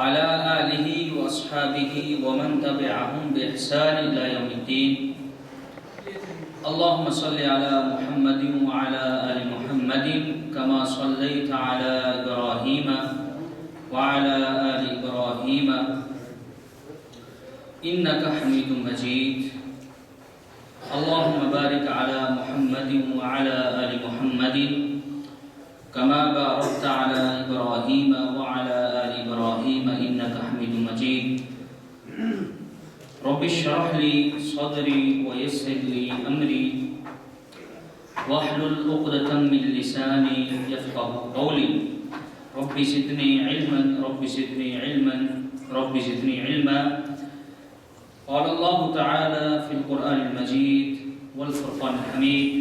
وعلى آله وأصحابه ومن تبعهم بإحسان إلى يوم الدين. اللهم صل على محمد وعلى آل محمد كما صليت على إبراهيم وعلى آل إبراهيم إنك حميد مجيد. اللهم بارك على محمد وعلى آل محمد كما باركت على إبراهيم وعلى آل إبراهيم إنك حميد مجيد. رب اشرح لي صدري ويسر لي أمري واحلل عقدة من لساني يفقهوا قولي. رب زدني علما رب زدني علما رب زدني علما. قال الله تعالى في القرآن المجيد والفرقان الحميد: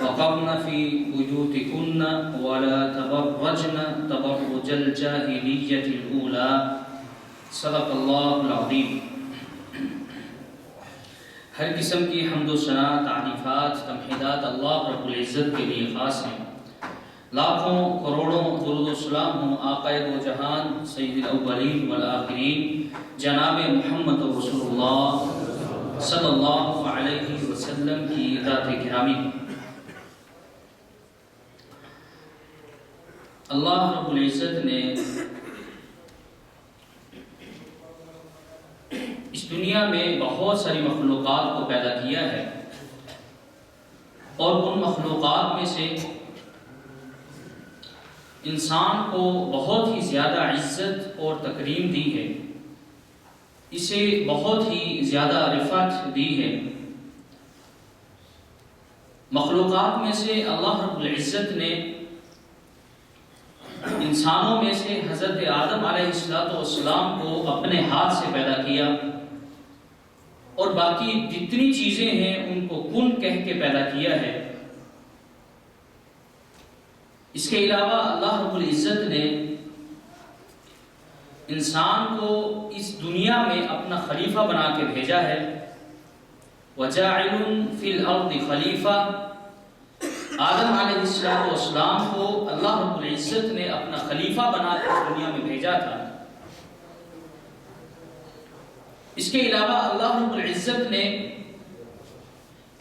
وقرن في بيوتكن ولا تبرجن تبرج الجاهلية الأولى. صدق اللہ العظیم. ہر قسم کی حمد و ثنا، تعریفات، تمحیدات اللہ رب العزت کے لیے خاص ہیں. لاکھوں کروڑوں درود و سلام ہوں آقائے دو جہان سید الاولین والآخرین جناب محمد رسول اللہ صلی اللہ علیہ وسلم کی ذات گرامی. اللہ رب العزت نے اس دنیا میں بہت ساری مخلوقات کو پیدا کیا ہے، اور ان مخلوقات میں سے انسان کو بہت ہی زیادہ عزت اور تکریم دی ہے، اسے بہت ہی زیادہ رفعت دی ہے. مخلوقات میں سے اللہ رب العزت نے انسانوں میں سے حضرت آدم علیہ السلام کو اپنے ہاتھ سے پیدا کیا، اور باقی جتنی چیزیں ہیں ان کو کن کہہ کے پیدا کیا ہے. اس کے علاوہ اللہ رب العزت نے انسان کو اس دنیا میں اپنا خلیفہ بنا کے بھیجا ہے. وَجَاعِلٌ فِي الْأَرْضِ خلیفہ. آدم علیہ السلام کو اللہ رب العزت نے اپنا خلیفہ بنا کے دنیا میں بھیجا تھا. اس کے علاوہ اللہ رب العزت نے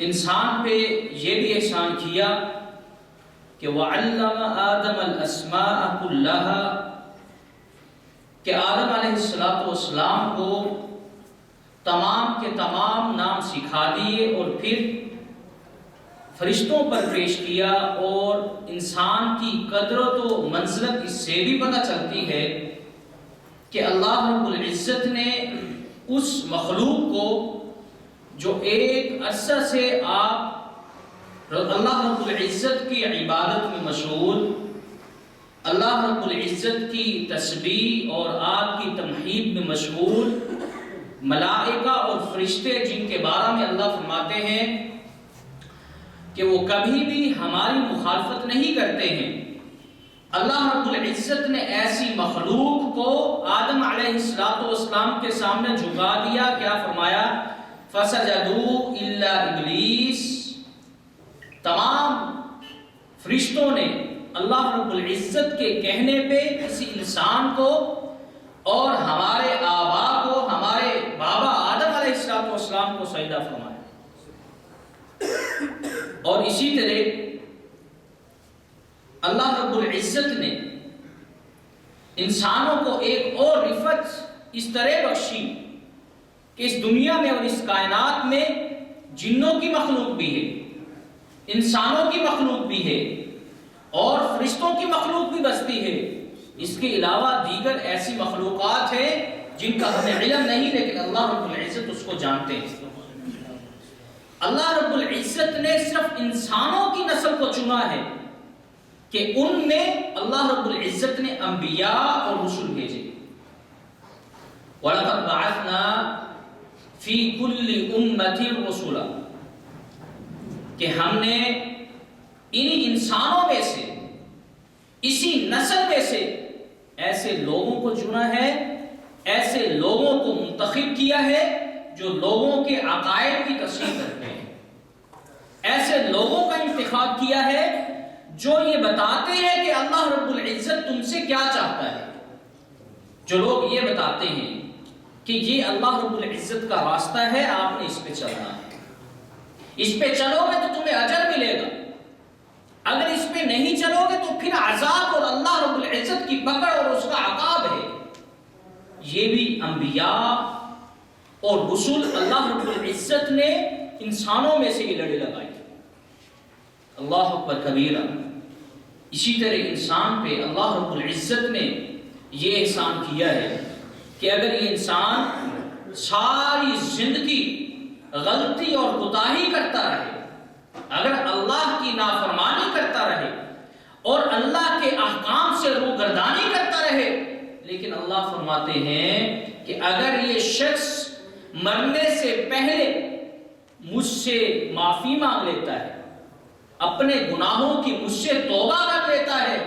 انسان پہ یہ بھی احسان کیا کہ وَعَلَّمَ آدَمَ الْأَسْمَاءَ كُلَّهَا، کہ آدم علیہ السلام کو تمام کے تمام نام سکھا دیے، اور پھر فرشتوں پر پیش کیا. اور انسان کی قدرت و منزلت اس سے بھی پتہ چلتی ہے کہ اللہ رب العزت نے اس مخلوق کو جو ایک عرصہ سے آپ اللہ رب العزت کی عبادت میں مشغول، اللہ رب العزت کی تسبیح اور آپ کی تمحید میں مشغول ملائکہ اور فرشتے، جن کے بارے میں اللہ فرماتے ہیں کہ وہ کبھی بھی ہماری مخالفت نہیں کرتے ہیں. اللہ رب العزت نے ایسی مخلوق کو آدم علیہ السلام کے سامنے جھکا دیا. کیا فرمایا؟ فَسَجَدُوا إِلَّا إِبْلِيسَ. تمام فرشتوں نے اللہ رب العزت کے کہنے پہ کسی انسان کو اور ہمارے آبا کو، ہمارے بابا آدم علیہ السلام کو سجدہ فرمایا. اور اسی طرح اللہ رب العزت نے انسانوں کو ایک اور رفعت اس طرح بخشی کہ اس دنیا میں اور اس کائنات میں جنوں کی مخلوق بھی ہے، انسانوں کی مخلوق بھی ہے، اور فرشتوں کی مخلوق بھی بستی ہے. اس کے علاوہ دیگر ایسی مخلوقات ہیں جن کا ہمیں علم نہیں، لیکن اللہ رب العزت اس کو جانتے ہیں. اللہ رب العزت نے صرف انسانوں کی نسل کو چنا ہے کہ ان میں اللہ رب العزت نے انبیاء اور رسول بھیجے. وَلَقَدْ بَعَثْنَا فِي كُلِّ أُمَّةٍ رَسُولًا، کہ ہم نے انہی انسانوں میں سے، اسی نسل میں سے ایسے لوگوں کو چنا ہے، ایسے لوگوں کو منتخب کیا ہے جو لوگوں کے عقائد کی تصحیح کرتے ہیں. ایسے لوگوں کا انتخاب کیا ہے جو یہ بتاتے ہیں کہ اللہ رب العزت تم سے کیا چاہتا ہے. جو لوگ یہ بتاتے ہیں کہ یہ اللہ رب العزت کا راستہ ہے، آپ نے اس پہ چلنا ہے، اس پہ چلو گے تو تمہیں اجر ملے گا، اگر اس پہ نہیں چلو گے تو پھر عذاب اور اللہ رب العزت کی پکڑ اور اس کا عقاب ہے۔ یہ بھی انبیاء اور رسول اللہ رب العزت نے انسانوں میں سے یہ لڑے لگائی۔ اللہ اکبر کبیرہ۔ اسی طرح انسان پہ اللہ رب العزت نے یہ احسان کیا ہے کہ اگر یہ انسان ساری زندگی غلطی اور کوتاہی کرتا رہے، اگر اللہ کی نافرمانی کرتا رہے اور اللہ کے احکام سے روگردانی کرتا رہے، لیکن اللہ فرماتے ہیں کہ اگر یہ شخص مرنے سے پہلے مجھ سے معافی مانگ لیتا ہے، اپنے گناہوں کی مجھ سے توبہ کر لیتا ہے،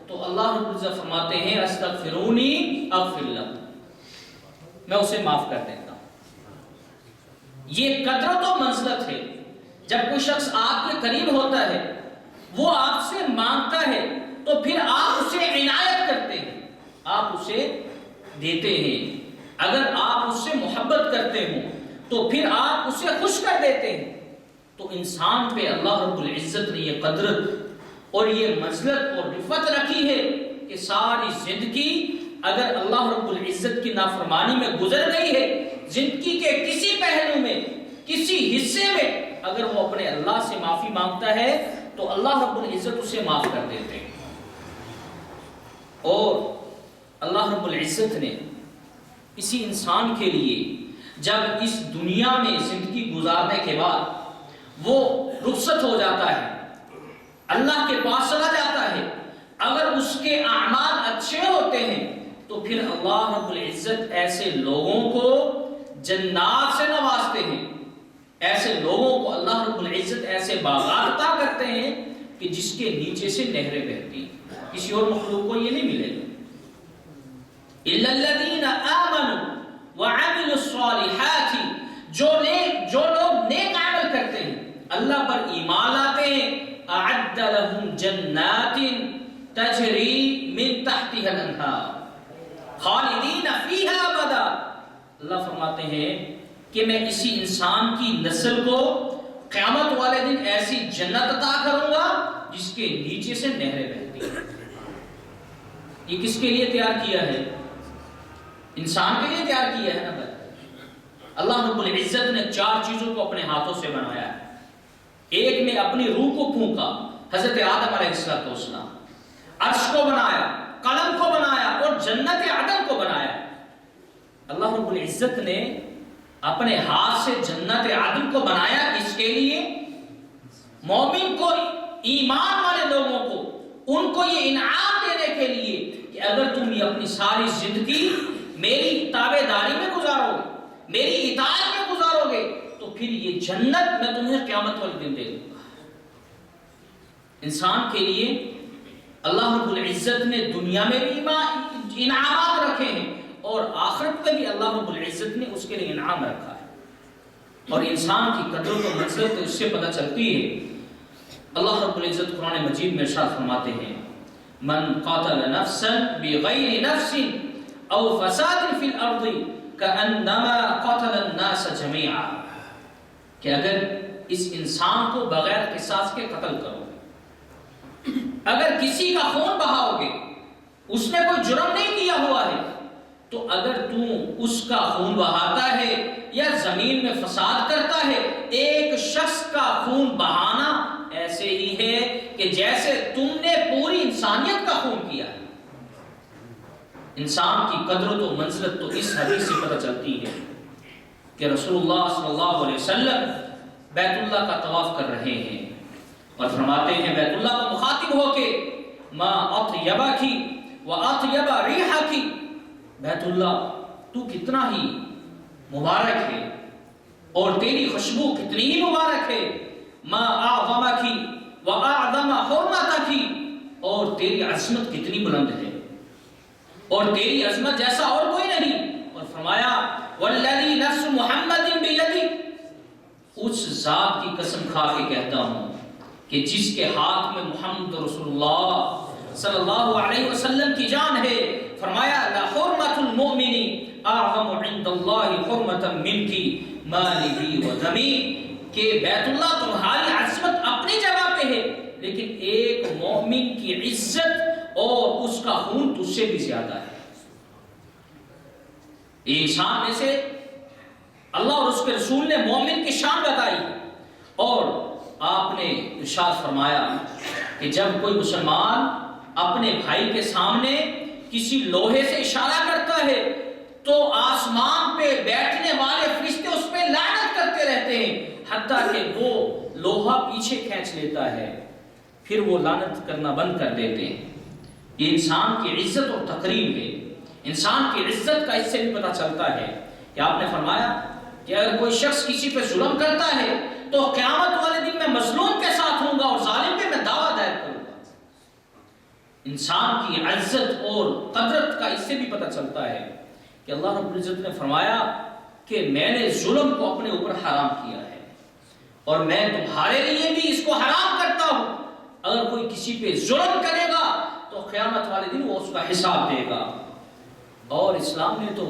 تو اللہ رب العزت فرماتے ہیں استغفرونی اغفر لکم، میں اسے معاف کر دیتا ہوں۔ یہ قدرت و منزلت ہے۔ جب کوئی شخص آپ کے قریب ہوتا ہے، وہ آپ سے مانگتا ہے، تو پھر آپ اسے عنایت کرتے ہیں، آپ اسے دیتے ہیں۔ اگر آپ اس سے محبت کرتے ہوں تو پھر آپ اسے خوش کر دیتے ہیں۔ تو انسان پہ اللہ رب العزت نے یہ قدرت اور یہ منزلت اور رفعت رکھی ہے کہ ساری زندگی اگر اللہ رب العزت کی نافرمانی میں گزر گئی ہے، زندگی کے کسی پہلو میں، کسی حصے میں اگر وہ اپنے اللہ سے معافی مانگتا ہے تو اللہ رب العزت اسے معاف کر دیتے ہیں۔ اور اللہ رب العزت نے اسی انسان کے لیے جب اس دنیا میں زندگی گزارنے کے بعد وہ رخصت ہو جاتا ہے، اللہ کے پاس چلا جاتا ہے، اگر اس کے اعمال اچھے ہوتے ہیں تو پھر اللہ رب العزت ایسے لوگوں کو جنات سے نوازتے ہیں، ایسے لوگوں کو اللہ رب العزت ایسے باغات عطا کرتے ہیں کہ جس کے نیچے سے نہریں بہتی ہیں۔ کسی اور مخلوق کو یہ نہیں ملے گا۔ اِلَّا الَّذِينَ آمَنُوا وَعَمِلُوا الصَّالِحَاتِ، جو لوگ نیک عمل کرتے ہیں، اللہ پر ایمان لاتے ہیں، أَعَدَّ لَهُمْ جَنَّاتٍ تَجْرِي مِن تَحْتِهَا الْأَنْهَارُ خَالِدِينَ فِيهَا أَبَدًا۔ اللہ فرماتے ہیں کہ میں اسی انسان کی نسل کو قیامت والے دن ایسی جنت عطا کروں گا جس کے نیچے سے نہریں بہتی ہیں۔ یہ کس کے لیے تیار کیا ہے؟ انسان کے لیے تیار کیا ہے نا بھائی۔ اللہ رب العزت نے 4 چیزوں کو اپنے ہاتھوں سے بنایا ہے۔ ایک نے اپنی روح کو پھونکا، حضرت آدم علیہ السلام، عرش کو بنایا، قلم کو بنایا اور جنت عدن کو بنایا۔ اللہ رب العزت نے اپنے ہاتھ سے جنت عدن کو بنایا، اس کے لیے مومن کو، ایمان والے لوگوں کو، ان کو یہ انعام دینے کے لیے کہ اگر تم یہ اپنی ساری زندگی میری تابع داری میں گزارو گے، میری اطاعت میں گزارو گے، تو پھر یہ جنت میں تمہیں قیامت والے دن دے دوں گا۔ انسان کے لیے اللہ رب العزت نے دنیا میں بھی انعامات رکھے ہیں اور آخرت میں بھی اللہ رب العزت نے اس کے لیے انعام رکھا ہے۔ اور انسان کی قدرت و منزلت اس سے پتہ چلتی ہے۔ اللہ رب العزت قرآن مجید میں ارشاد فرماتے ہیں من قاتل نفسا بغیر نفس او فساد فی الارض کانما قاتل الناس جميعا، کہ اگر اس انسان کو بغیر قصاص کے قتل کرو، اگر کسی کا خون بہاؤ گے، اس نے کوئی جرم نہیں کیا ہوا ہے، تو اگر تو اس کا خون بہاتا ہے یا زمین میں فساد کرتا ہے، ایک شخص کا خون بہانا ایسے ہی ہے کہ جیسے تم نے پوری انسانیت کا خون کیا ہے۔ انسان کی قدرت و منزلت تو اس حدیث سے پتہ چلتی ہے کہ رسول اللہ صلی اللہ علیہ وسلم بیت اللہ کا طواف کر رہے ہیں اور فرماتے ہیں بیت اللہ کو مخاطب ہو کے ما اطیبکی و اطیب ریحکی، بیت اللہ تو کتنا ہی مبارک ہے اور تیری خوشبو کتنی ہی مبارک ہے، ما اعظمکی و اعظم حرمتکی، اور تیری عظمت کتنی بلند ہے اور تیری عظمت جیسا اور کوئی نہیں۔ اور فرمایا والذی نفس محمد بیدی، اس ذات کی قسم کھا کے کہتا ہوں کہ جس کے ہاتھ میں محمد رسول اللہ صلی اللہ علیہ وسلم کی جان ہے، فرمایا لحرمت المؤمن اعظم عند اللہ حرمتا منکی مالی و دمی، کہ بیت اللہ تمہاری عظمت اپنی جگہ پہ ہے، لیکن ایک مومن کی عزت اور اس کا خون تجھ سے بھی زیادہ ہے۔ انسان میں سے اللہ اور اس کے رسول نے مومن کی شان بتائی، اور آپ نے ارشاد فرمایا کہ جب کوئی مسلمان اپنے بھائی کے سامنے کسی لوہے سے اشارہ کرتا ہے تو آسمان پہ بیٹھنے والے فرشتے اس پہ لعنت کرتے رہتے ہیں، حتیٰ کہ وہ لوہا پیچھے کھینچ لیتا ہے، پھر وہ لعنت کرنا بند کر دیتے ہیں۔ یہ انسان کی عزت اور تقریم ہے۔ انسان کی عزت کا اس سے بھی پتہ چلتا ہے کہ آپ نے فرمایا کہ اگر کوئی شخص کسی پہ ظلم کرتا ہے تو قیامت والے دن میں مظلوم کے ساتھ ہوں گا اور ظالم پہ میں دعویٰ دائر کروں گا۔ انسان کی عزت اور قدرت کا اس سے بھی پتہ چلتا ہے کہ اللہ رب العزت نے فرمایا کہ میں نے ظلم کو اپنے اوپر حرام کیا ہے اور میں تمہارے لیے بھی اس کو حرام کرتا ہوں، اگر کوئی کسی پہ ظلم کرے گا تو قیامت والے دن وہ اس کا حساب دے گا۔ اور اسلام نے تو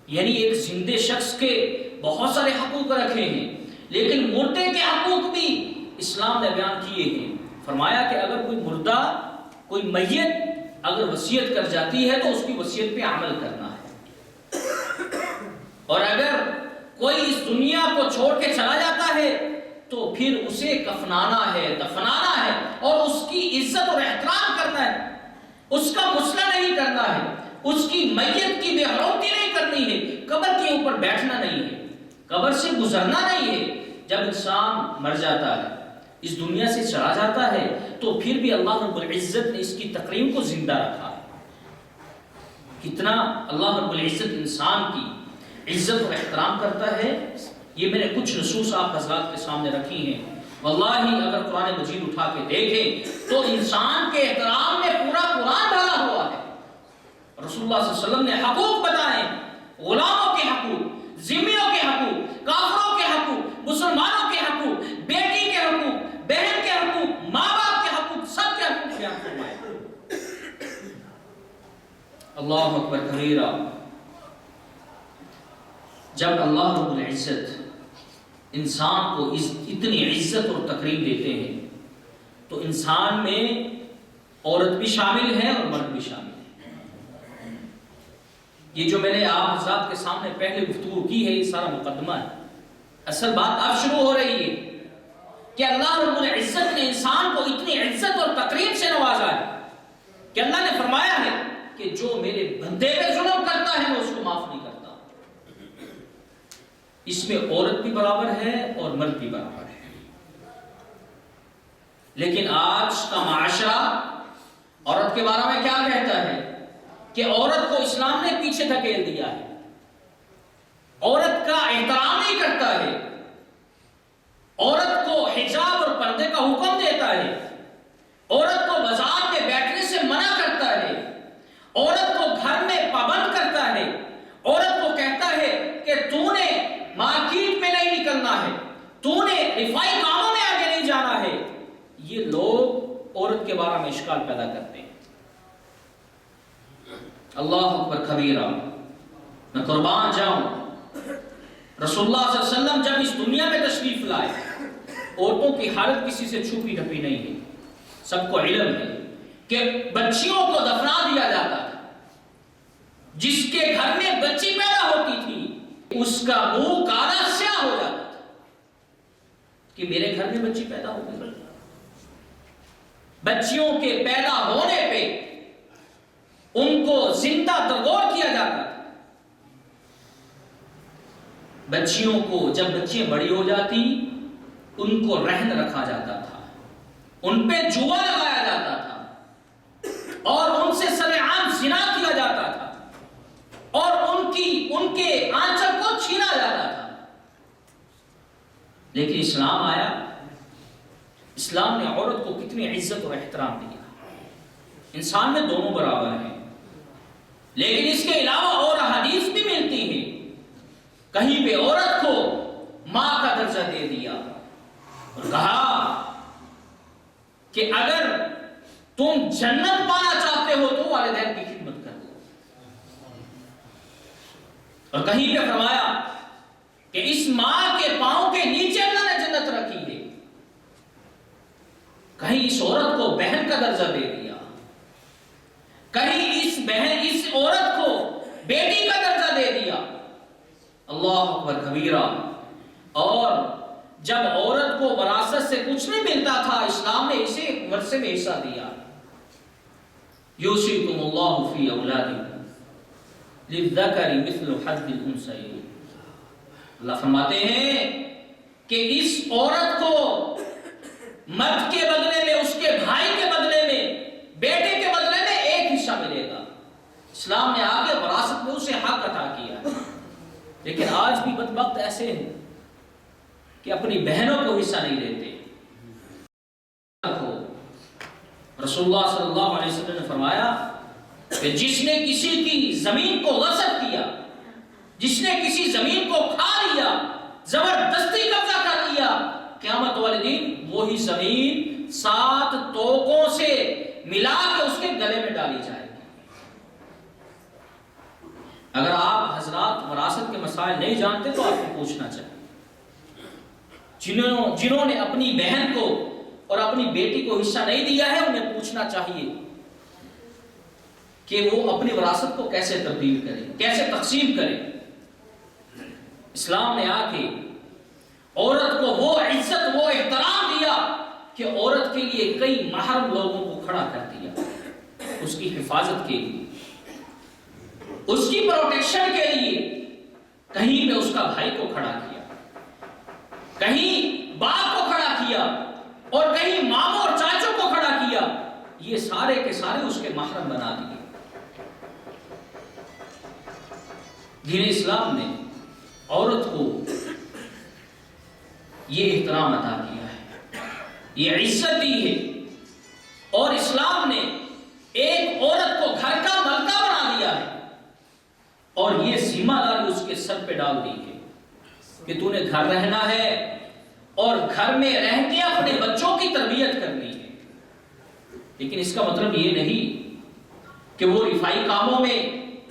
یعنی ایک زندے شخص کے بہت سارے حقوق رکھے ہیں، لیکن مردے کے حقوق بھی اسلام نے بیان کیے ہیں۔ فرمایا کہ اگر کوئی مردہ، کوئی میت اگر وصیت کر جاتی ہے تو اس کی وصیت پہ عمل کرنا ہے، اور اگر کوئی اس دنیا کو چھوڑ کے چلا جاتا ہے تو پھر اسے کفنانا ہے، دفنانا ہے، اور اس کی عزت اور احترام کرنا ہے، اس کا مسئلہ نہیں کرنا ہے، اس کی میت کی بے حرمتی نہیں کرنی ہے، قبر کے اوپر بیٹھنا نہیں ہے، قبر سے گزرنا نہیں ہے۔ جب انسان مر جاتا ہے، اس دنیا سے چلا جاتا ہے، تو پھر بھی اللہ رب العزت نے اس کی تقریم کو زندہ رکھا ہے۔ کتنا اللہ رب العزت انسان کی عزت اور احترام کرتا ہے، یہ میں نے کچھ نصوص آپ حضرات کے سامنے رکھی ہیں۔ واللہ اگر قرآن مجید اٹھا کے دیکھیں تو انسان کے احترام میں پورا قرآن ڈالا ہوا ہے۔ رسول اللہ صلی اللہ علیہ وسلم نے حقوق بتائے، غلاموں کے حقوق، ذمیوں کے حقوق، کافروں کے حقوق، مسلمانوں کے حقوق، بیٹی کے حقوق، بہن کے حقوق، ماں باپ کے حقوق، سب کے حقوق بیان فرمائے۔ اللہ اکبر کبیرہ۔ جب اللہ رب العزت انسان کو اتنی عزت اور تقریم دیتے ہیں تو انسان میں عورت بھی شامل ہے اور مرد بھی شامل ہے۔ یہ جو میں نے آپ حضرات کے سامنے پہلے گفتگو کی ہے، یہ سارا مقدمہ ہے۔ اصل بات اب شروع ہو رہی ہے کہ اللہ رب العزت نے انسان کو اتنی عزت اور تقریم سے نوازا ہے کہ اللہ نے فرمایا ہے کہ جو میرے بندے پہ ظلم کرتا ہے میں اس کو معاف نہیں کرتا۔ اس میں عورت بھی برابر ہے اور مرد بھی برابر ہے۔ لیکن آج کا معاشرہ عورت کے بارے میں کیا کہتا ہے کہ عورت کو اسلام نے پیچھے دھکیل دیا ہے، عورت کا احترام نہیں کرتا ہے، عورت کو حجاب اور پردے کا حکم دیتا ہے، عورت کو بازار میں بیٹھنے سے منع کرتا ہے، عورت کو گھر میں پابند کرتا ہے، عورت کو کہتا ہے کہ تو نے مارکیٹ میں نہیں نکلنا ہے، تو نے رفائی کاموں میں آگے نہیں جانا ہے۔ یہ لوگ عورت کے بارے میں اشکال پیدا کرتے ہیں۔ اللہ اکبر کبیرہ۔ میں قربان جاؤں، رسول اللہ صلی اللہ علیہ وسلم جب اس دنیا میں تشریف لائے، عورتوں کی حالت کسی سے چھپی ڈھپی نہیں ہے، سب کو علم ہے کہ بچیوں کو دفنا دیا جاتا تھا۔ جس کے گھر میں بچی پیدا ہوتی تھی اس کا منہ کالا سیاہ ہو جاتا تھا کہ میرے گھر میں بچی پیدا ہو گئی۔ بچیوں کے پیدا ہونے پہ ان کو زندہ درگور کیا جاتا تھا۔ بچیوں کو جب بچیاں بڑی ہو جاتی ان کو رہن رکھا جاتا تھا، ان پہ جوا لگایا جاتا تھا اور ان سے سرعام زنا کیا جاتا تھا اور ان کے آنچل کو چھینا جاتا تھا۔ لیکن اسلام آیا، اسلام نے عورت کو کتنی عزت اور احترام دیا۔ انسان میں دونوں برابر ہیں، لیکن اس کے علاوہ اور احادیث بھی ملتی ہیں۔ کہیں پہ عورت کو ماں کا درجہ دے دیا اور کہا کہ اگر تم جنت پانا چاہتے ہو تو والدین کی خدمت کر دو. اور کہیں پہ فرمایا کہ اس ماں کے پاؤں کے نیچے اللہ نے جنت رکھی ہے. کہیں اس عورت کو بہن کا درجہ دے دیا, کہیں اس عورت کو بیٹی کا درجہ دے دیا. اللہ اکبر کبیرہ. اور جب عورت کو وراثت سے کچھ نہیں ملتا تھا, اسلام نے اسے ایک ورثے میں حصہ دیا. یوصیکم اللہ فی اولادکم للذکر مثل حظ الانثیین. اللہ فرماتے ہیں کہ اس عورت کو مرد کے بدلے میں, اس کے بھائی کے بدلے میں, بیٹے کے بدلے میں ایک حصہ ملے گا. اسلام نے آگے وراثت میں اسے حق عطا کیا. لیکن آج بھی بدبخت ایسے ہیں کہ اپنی بہنوں کو حصہ نہیں دیتے. رسول اللہ صلی اللہ علیہ وسلم نے فرمایا کہ جس نے کسی کی زمین کو غصب کیا, جس نے کسی زمین کو کھا لیا, زبردستی قبضہ کر لیا, قیامت والے دن وہی زمین 7 توقوں سے ملا کے اس کے گلے میں ڈالی جائے گی. اگر آپ حضرات وراثت کے مسائل نہیں جانتے تو آپ کو پوچھنا چاہیے. جنہوں نے اپنی بہن کو اور اپنی بیٹی کو حصہ نہیں دیا ہے, انہیں پوچھنا چاہیے کہ وہ اپنی وراثت کو کیسے تبدیل کریں, کیسے تقسیم کریں. اسلام نے آ کے عورت کو وہ عزت, وہ احترام دیا کہ عورت کے لیے کئی محرم لوگوں کو کھڑا کر دیا, اس کی حفاظت کے لیے, اس کی پروٹیکشن کے لیے. کہیں پہ اس کا بھائی کو کھڑا کیا, کہیں باپ کو کھڑا کیا, اور کہیں ماموں اور چاچوں کو کھڑا کیا. یہ سارے کے سارے اس کے محرم بنا دیے. دین اسلام نے عورت کو یہ احترام عطا کیا ہے, یہ عزت دی ہے. اور اسلام نے ایک عورت کو گھر کا ملکہ بنا دیا ہے, اور یہ ذمہ داری اس کے سر پہ ڈال دی ہے کہ تو نے گھر رہنا ہے اور گھر میں رہ کے اپنے بچوں کی تربیت کرنی ہے. لیکن اس کا مطلب یہ نہیں کہ وہ رفائی کاموں میں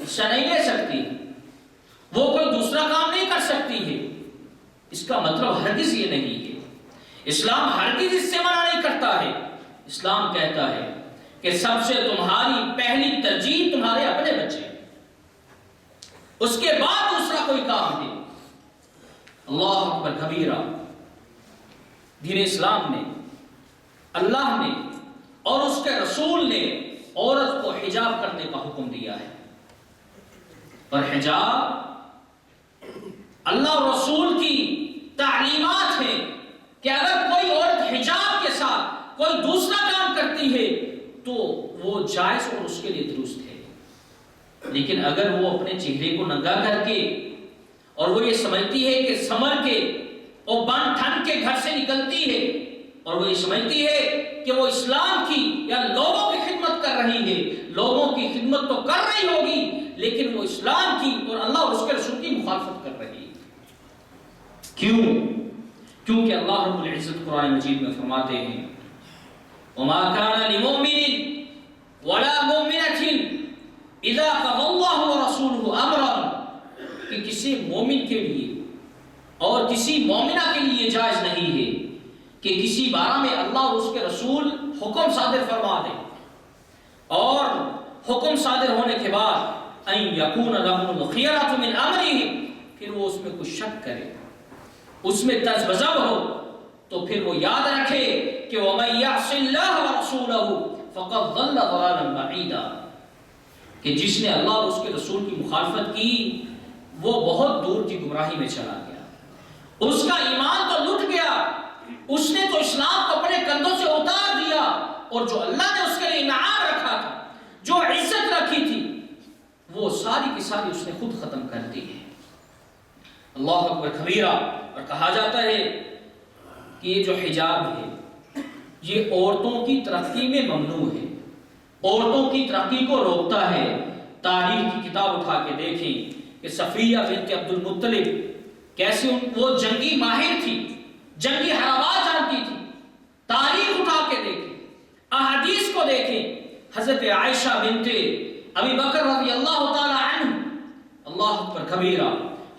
حصہ نہیں لے سکتی, وہ کوئی دوسرا کام نہیں کر سکتی ہے. اس کا مطلب ہرگز یہ نہیں ہے. اسلام ہرگز اس سے منع نہیں کرتا ہے. اسلام کہتا ہے کہ سب سے تمہاری پہلی ترجیح تمہارے اپنے بچے, اس کے بعد دوسرا کوئی کام ہے. اللہ اکبر کبیرہ. دین اسلام نے, اللہ نے اور اس کے رسول نے عورت کو حجاب کرنے کا حکم دیا ہے. اور حجاب اللہ اور رسول کی تعلیمات ہیں کہ اگر کوئی عورت حجاب کے ساتھ کوئی دوسرا کام کرتی ہے تو وہ جائز اور اس کے لیے درست ہے. لیکن اگر وہ اپنے چہرے کو ننگا کر کے اور وہ یہ سمجھتی ہے کہ سمر کے اور بن ٹھن کے گھر سے نکلتی ہے, اور وہ یہ سمجھتی ہے کہ وہ اسلام کی یا لوگوں کی خدمت کر رہی ہے, لوگوں کی خدمت تو کر رہی ہوگی لیکن وہ اسلام کی اور اللہ اور اس کے رسول کی مخالفت کر رہی ہے. کیوں؟ کیونکہ اللہ رب العزت قرآن مجید میں فرماتے ہیں وَمَا كَانَ لِمُؤْمِنٍ وَلَا مُؤْمِنَةٍ إِذَا قَضَى اللَّهُ وَرَسُولُهُ أَمْرًا, کہ کسی مومن کے لیے اور کسی مومنہ کے لیے جائز نہیں ہے کہ کسی بارے میں اللہ اور اس کے رسول حکم صادر فرما دے, اور حکم صادر ہونے کے بعد أَن يَكُونَ لَهُمُ الْخِيَرَةُ مِنْ أَمْرِهِ, پھر وہ اس میں کچھ شک کرے, اس میں تذبذب ہو, تو پھر وہ یاد رکھے کہ وَمَن يَعْصِ اللَّهَ وَرَسُولَهُ فَقَدْ ضَلَّ ضَلَالًا بَعِيدًا, کہ جس نے اللہ اور اس کے رسول کی مخالفت کی وہ بہت دور کی گمراہی میں چلا گیا. اس کا ایمان تو لٹ گیا, اس نے تو اسلام کو اپنے کندھوں سے اتار دیا, اور جو اللہ نے اس کے لیے انعام رکھا تھا, جو عزت رکھی تھی, وہ ساری کی ساری اس نے خود ختم کر دی ہے. اللہ اکبر کبیرہ. اور کہا جاتا ہے کہ یہ جو حجاب ہے یہ عورتوں کی ترقی میں ممنوع ہے, عورتوں کی ترقی کو روکتا ہے. تاریخ کی کتاب اٹھا کے دیکھیں کہ صفیہ بنت عبد المطلب کیسے وہ جنگی ماہر تھی, جنگی حربات جانتی تھی. تاریخ اٹھا کے دیکھیں, احادیث کو کو دیکھیں، حضرت عائشہ بنت ابی بکر رضی اللہ تعالی عنہ، اللہ اکبر کبیرہ،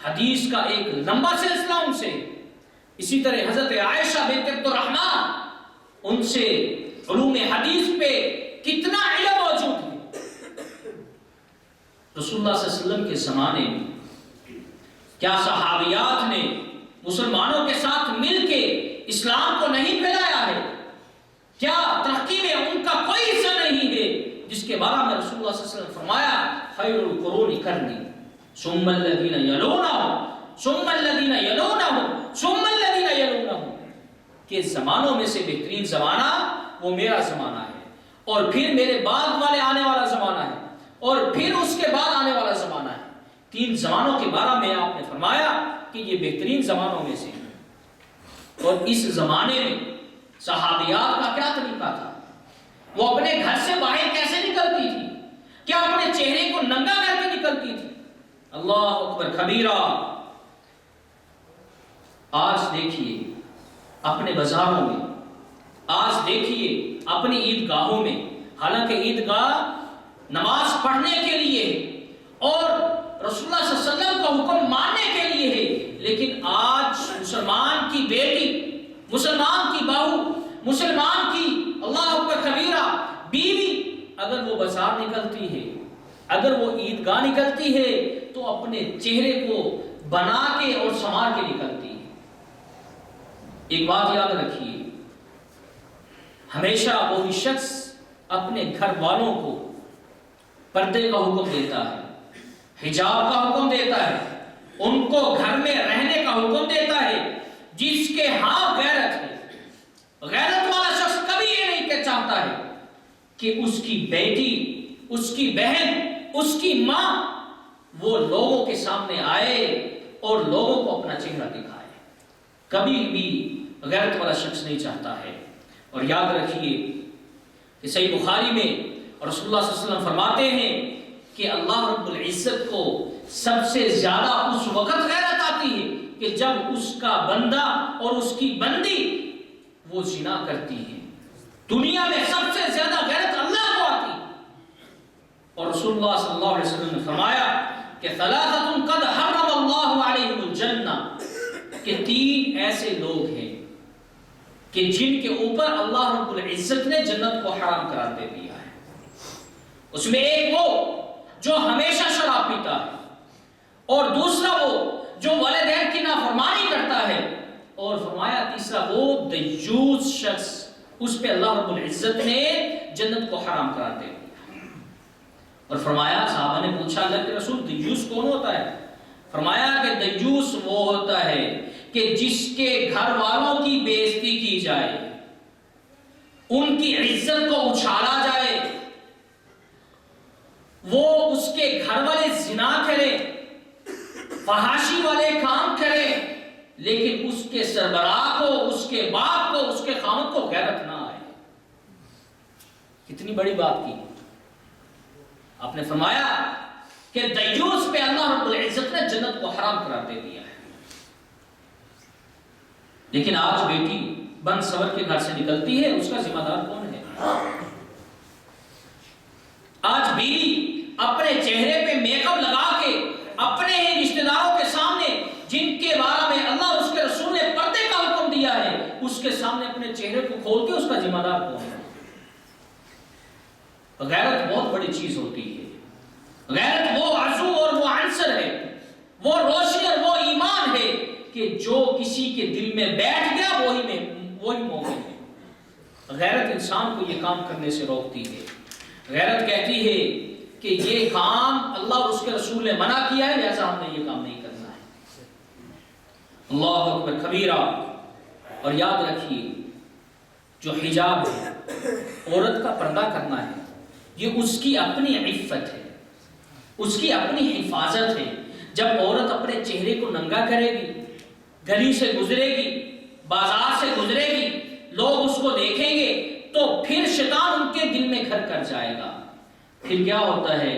حدیث کا ایک لمبا سلسلہ ان سے. اسی طرح حضرت عائشہ بنت عبد الرحمن، ان سے علوم حدیث پہ کتنا علم موجود ہے. رسول اللہ صلی اللہ علیہ وسلم کے زمانے میں کیا صحابیات نے مسلمانوں کے ساتھ مل کے اسلام کو نہیں پھیلایا ہے؟ کیا ترقی میں ان کا کوئی حصہ نہیں ہے؟ جس کے بارے میں رسول اللہ صلی اللہ علیہ وسلم فرمایا خیر القرون قرنی ثم الذین یلونہم ثم الذین یلونہم ثم الذین یلونہم، کہ زمانوں میں سے بہترین زمانہ وہ میرا زمانہ ہے، اور پھر میرے بعد والے آنے والا زمانہ ہے، اور پھر اس کے بعد آنے والا زمانہ ہے. 3 زمانوں کے بارے میں آپ نے فرمایا کہ یہ بہترین زمانوں میں سے ہیں. اور اس زمانے میں صحابیات کا کیا طریقہ تھا؟ وہ اپنے گھر سے باہر کیسے نکلتی تھی؟ کیا اپنے چہرے کو ننگا کر کے نکلتی تھی؟ اللہ اکبر کبیرہ. آج دیکھیے اپنے بازاروں میں، آج دیکھیے اپنی عیدگاہوں میں، حالانکہ عیدگاہ نماز پڑھنے کے لیے اور رسول اللہ صلی اللہ علیہ وسلم کا حکم ماننے کے لیے ہے، لیکن آج مسلمان کی بیٹی، مسلمان کی بہو، مسلمان کی اللہ اکبر کبیرہ بیوی، اگر وہ بازار نکلتی ہے، اگر وہ عیدگاہ نکلتی ہے تو اپنے چہرے کو بنا کے اور سنوار کے نکلتی ہے. ایک بات یاد رکھیے، ہمیشہ وہی شخص اپنے گھر والوں کو پردے کا حکم دیتا ہے، حجاب کا حکم دیتا ہے، ان کو گھر میں رہنے کا حکم دیتا ہے جس کے ہاں غیرت ہے. غیرت والا شخص کبھی یہ نہیں چاہتا ہے کہ اس کی بیٹی، اس کی بہن، اس کی ماں وہ لوگوں کے سامنے آئے اور لوگوں کو اپنا چہرہ دکھائے. کبھی بھی غیرت والا شخص نہیں چاہتا ہے. اور یاد رکھیے کہ صحیح بخاری میں رسول اللہ صلی اللہ علیہ وسلم فرماتے ہیں کہ اللہ رب العزت کو سب سے زیادہ اس وقت غیرت آتی ہے کہ جب اس کا بندہ اور اس کی بندی وہ زنا کرتی ہے. دنیا میں سب سے زیادہ غیرت اللہ کو آتی ہے. اور رسول اللہ صلی اللہ علیہ وسلم نے فرمایا کہ ثلاثۃ قد حرم اللہ علیہم الجنہ، کہ 3 ایسے لوگ ہیں کہ جن کے اوپر اللہ رب العزت نے جنت کو حرام قرار دے دیا ہے. اس میں ایک وہ جو ہمیشہ شراب پیتا ہے، اور دوسرا وہ جو والدین کی نافرمانی کرتا ہے، اور فرمایا تیسرا وہ دیوس شخص، اس پہ اللہ رب العزت نے جنت کو حرام قرار دے دیا. اور فرمایا، صحابہ نے پوچھا اللہ کے رسول دیوس کون ہوتا ہے؟ فرمایا کہ دیوس وہ ہوتا ہے کہ جس کے گھر والوں کی بے عزتی کی جائے، ان کی عزت کو اچھالا جائے، وہ اس کے گھر والے زنا کرے، فحاشی والے کام کرے، لیکن اس کے سربراہ کو، اس کے باپ کو، اس کے خاوند کو غیرت نہ آئے. کتنی بڑی بات کی آپ نے. فرمایا کہ دیوس پہ اللہ رب العزت نے جنت کو حرام قرار دے دیا ہے. لیکن آج بیٹی بن سور کے گھر سے نکلتی ہے، اس کا ذمہ دار کون ہے؟ آج بیوی اپنے چہرے پہ میک اپ لگا کے اپنے ہی رشتہ داروں کے سامنے، جن کے بارے میں اللہ اور اس کے رسول نے پردے کا حکم دیا ہے، اس کے سامنے اپنے چہرے کو کھول کے، اس کا ذمہ دار کون ہے؟ غیرت بہت بڑی چیز ہوتی ہے. غیرت وہ عزو اور وہ عنصر ہے، وہ روشنی اور وہ ایمان ہے کہ جو کسی کے دل میں بیٹھ گیا وہی مومن ہے. غیرت انسان کو یہ کام کرنے سے روکتی ہے. غیرت کہتی ہے کہ یہ کام اللہ اور اس کے رسول نے منع کیا ہے، لہذا ہم نے یہ کام نہیں کرنا ہے. اللہ اکبر کبیرہ. اور یاد رکھیے جو حجاب ہے، عورت کا پردہ کرنا ہے، یہ اس کی اپنی عفت ہے، اس کی اپنی حفاظت ہے. جب عورت اپنے چہرے کو ننگا کرے گی، گلی سے گزرے گی، بازار سے گزرے گی، لوگ اس کو دیکھیں گے تو پھر شیطان ان کے دل میں گھر کر جائے گا. پھر کیا ہوتا ہے؟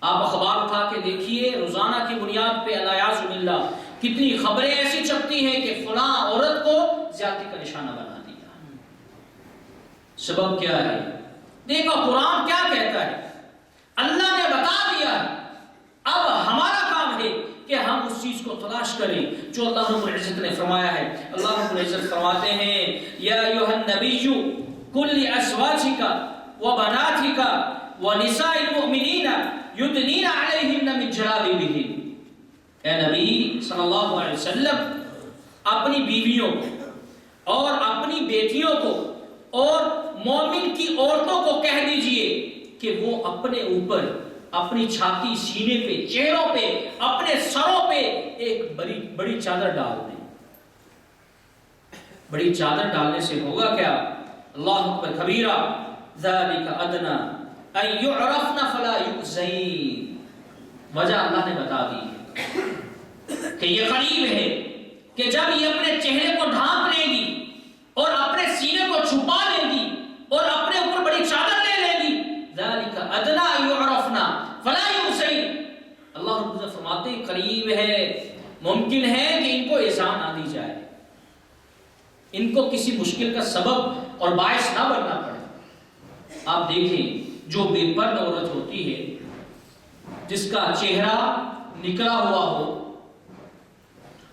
آپ اخبار اٹھا کے دیکھیے، روزانہ کی بنیاد پہ الیاذ باللہ کتنی خبریں ایسی چھپتی ہیں کہ فلاں عورت کو زیادتی کا نشانہ بنا دیا. سبب کیا ہے؟ دیکھو قرآن کیا کہتا ہے، اللہ نے بتا دیا ہے، اب ہمارا کام ہے کہ ہم اس چیز کو تلاش کریں جو اللہ رب العزت نے فرمایا ہے۔ اللہ رب العزت فرماتے ہیں یا ایھا النبی قل لازواجک وبناتک ونساء المؤمنین یدنین علیہن من جلابیبہن، اے نبی صلی اللہ علیہ وسلم اپنی بیویوں کو اور اپنی بیٹیوں کو اور مومن کی عورتوں کو کہہ دیجئے کہ وہ اپنے اوپر، اپنی چھاتی، سینے پہ، چہروں پہ، اپنے سروں پہ ایک بڑی چادر ڈال دیں۔ بڑی چادر ڈالنے سے ہوگا کیا؟ اللہ اکبر کبیرہ، ذالک ادنی ان یعرفن فلا یؤذین، وجہ اللہ نے بتا دی ہے کہ یہ قریب ہے کہ جب یہ اپنے چہرے کو ڈھانپ لے گی اور اپنے سینے کو چھپا لے گی اور اپنے اوپر بڑی چادر لے لے گی، ذالک ادنی ان یعرفن فلا یؤذین، اللہ رب العزت فرماتے ہیں قریب ہے، ممکن ہے کہ ان کو ایذا نہ دی جائے، ان کو کسی مشکل کا سبب اور باعث نہ بننا پڑے۔ آپ دیکھیں جو بے پردہ عورت ہوتی ہے، جس کا چہرہ نکلا ہوا ہو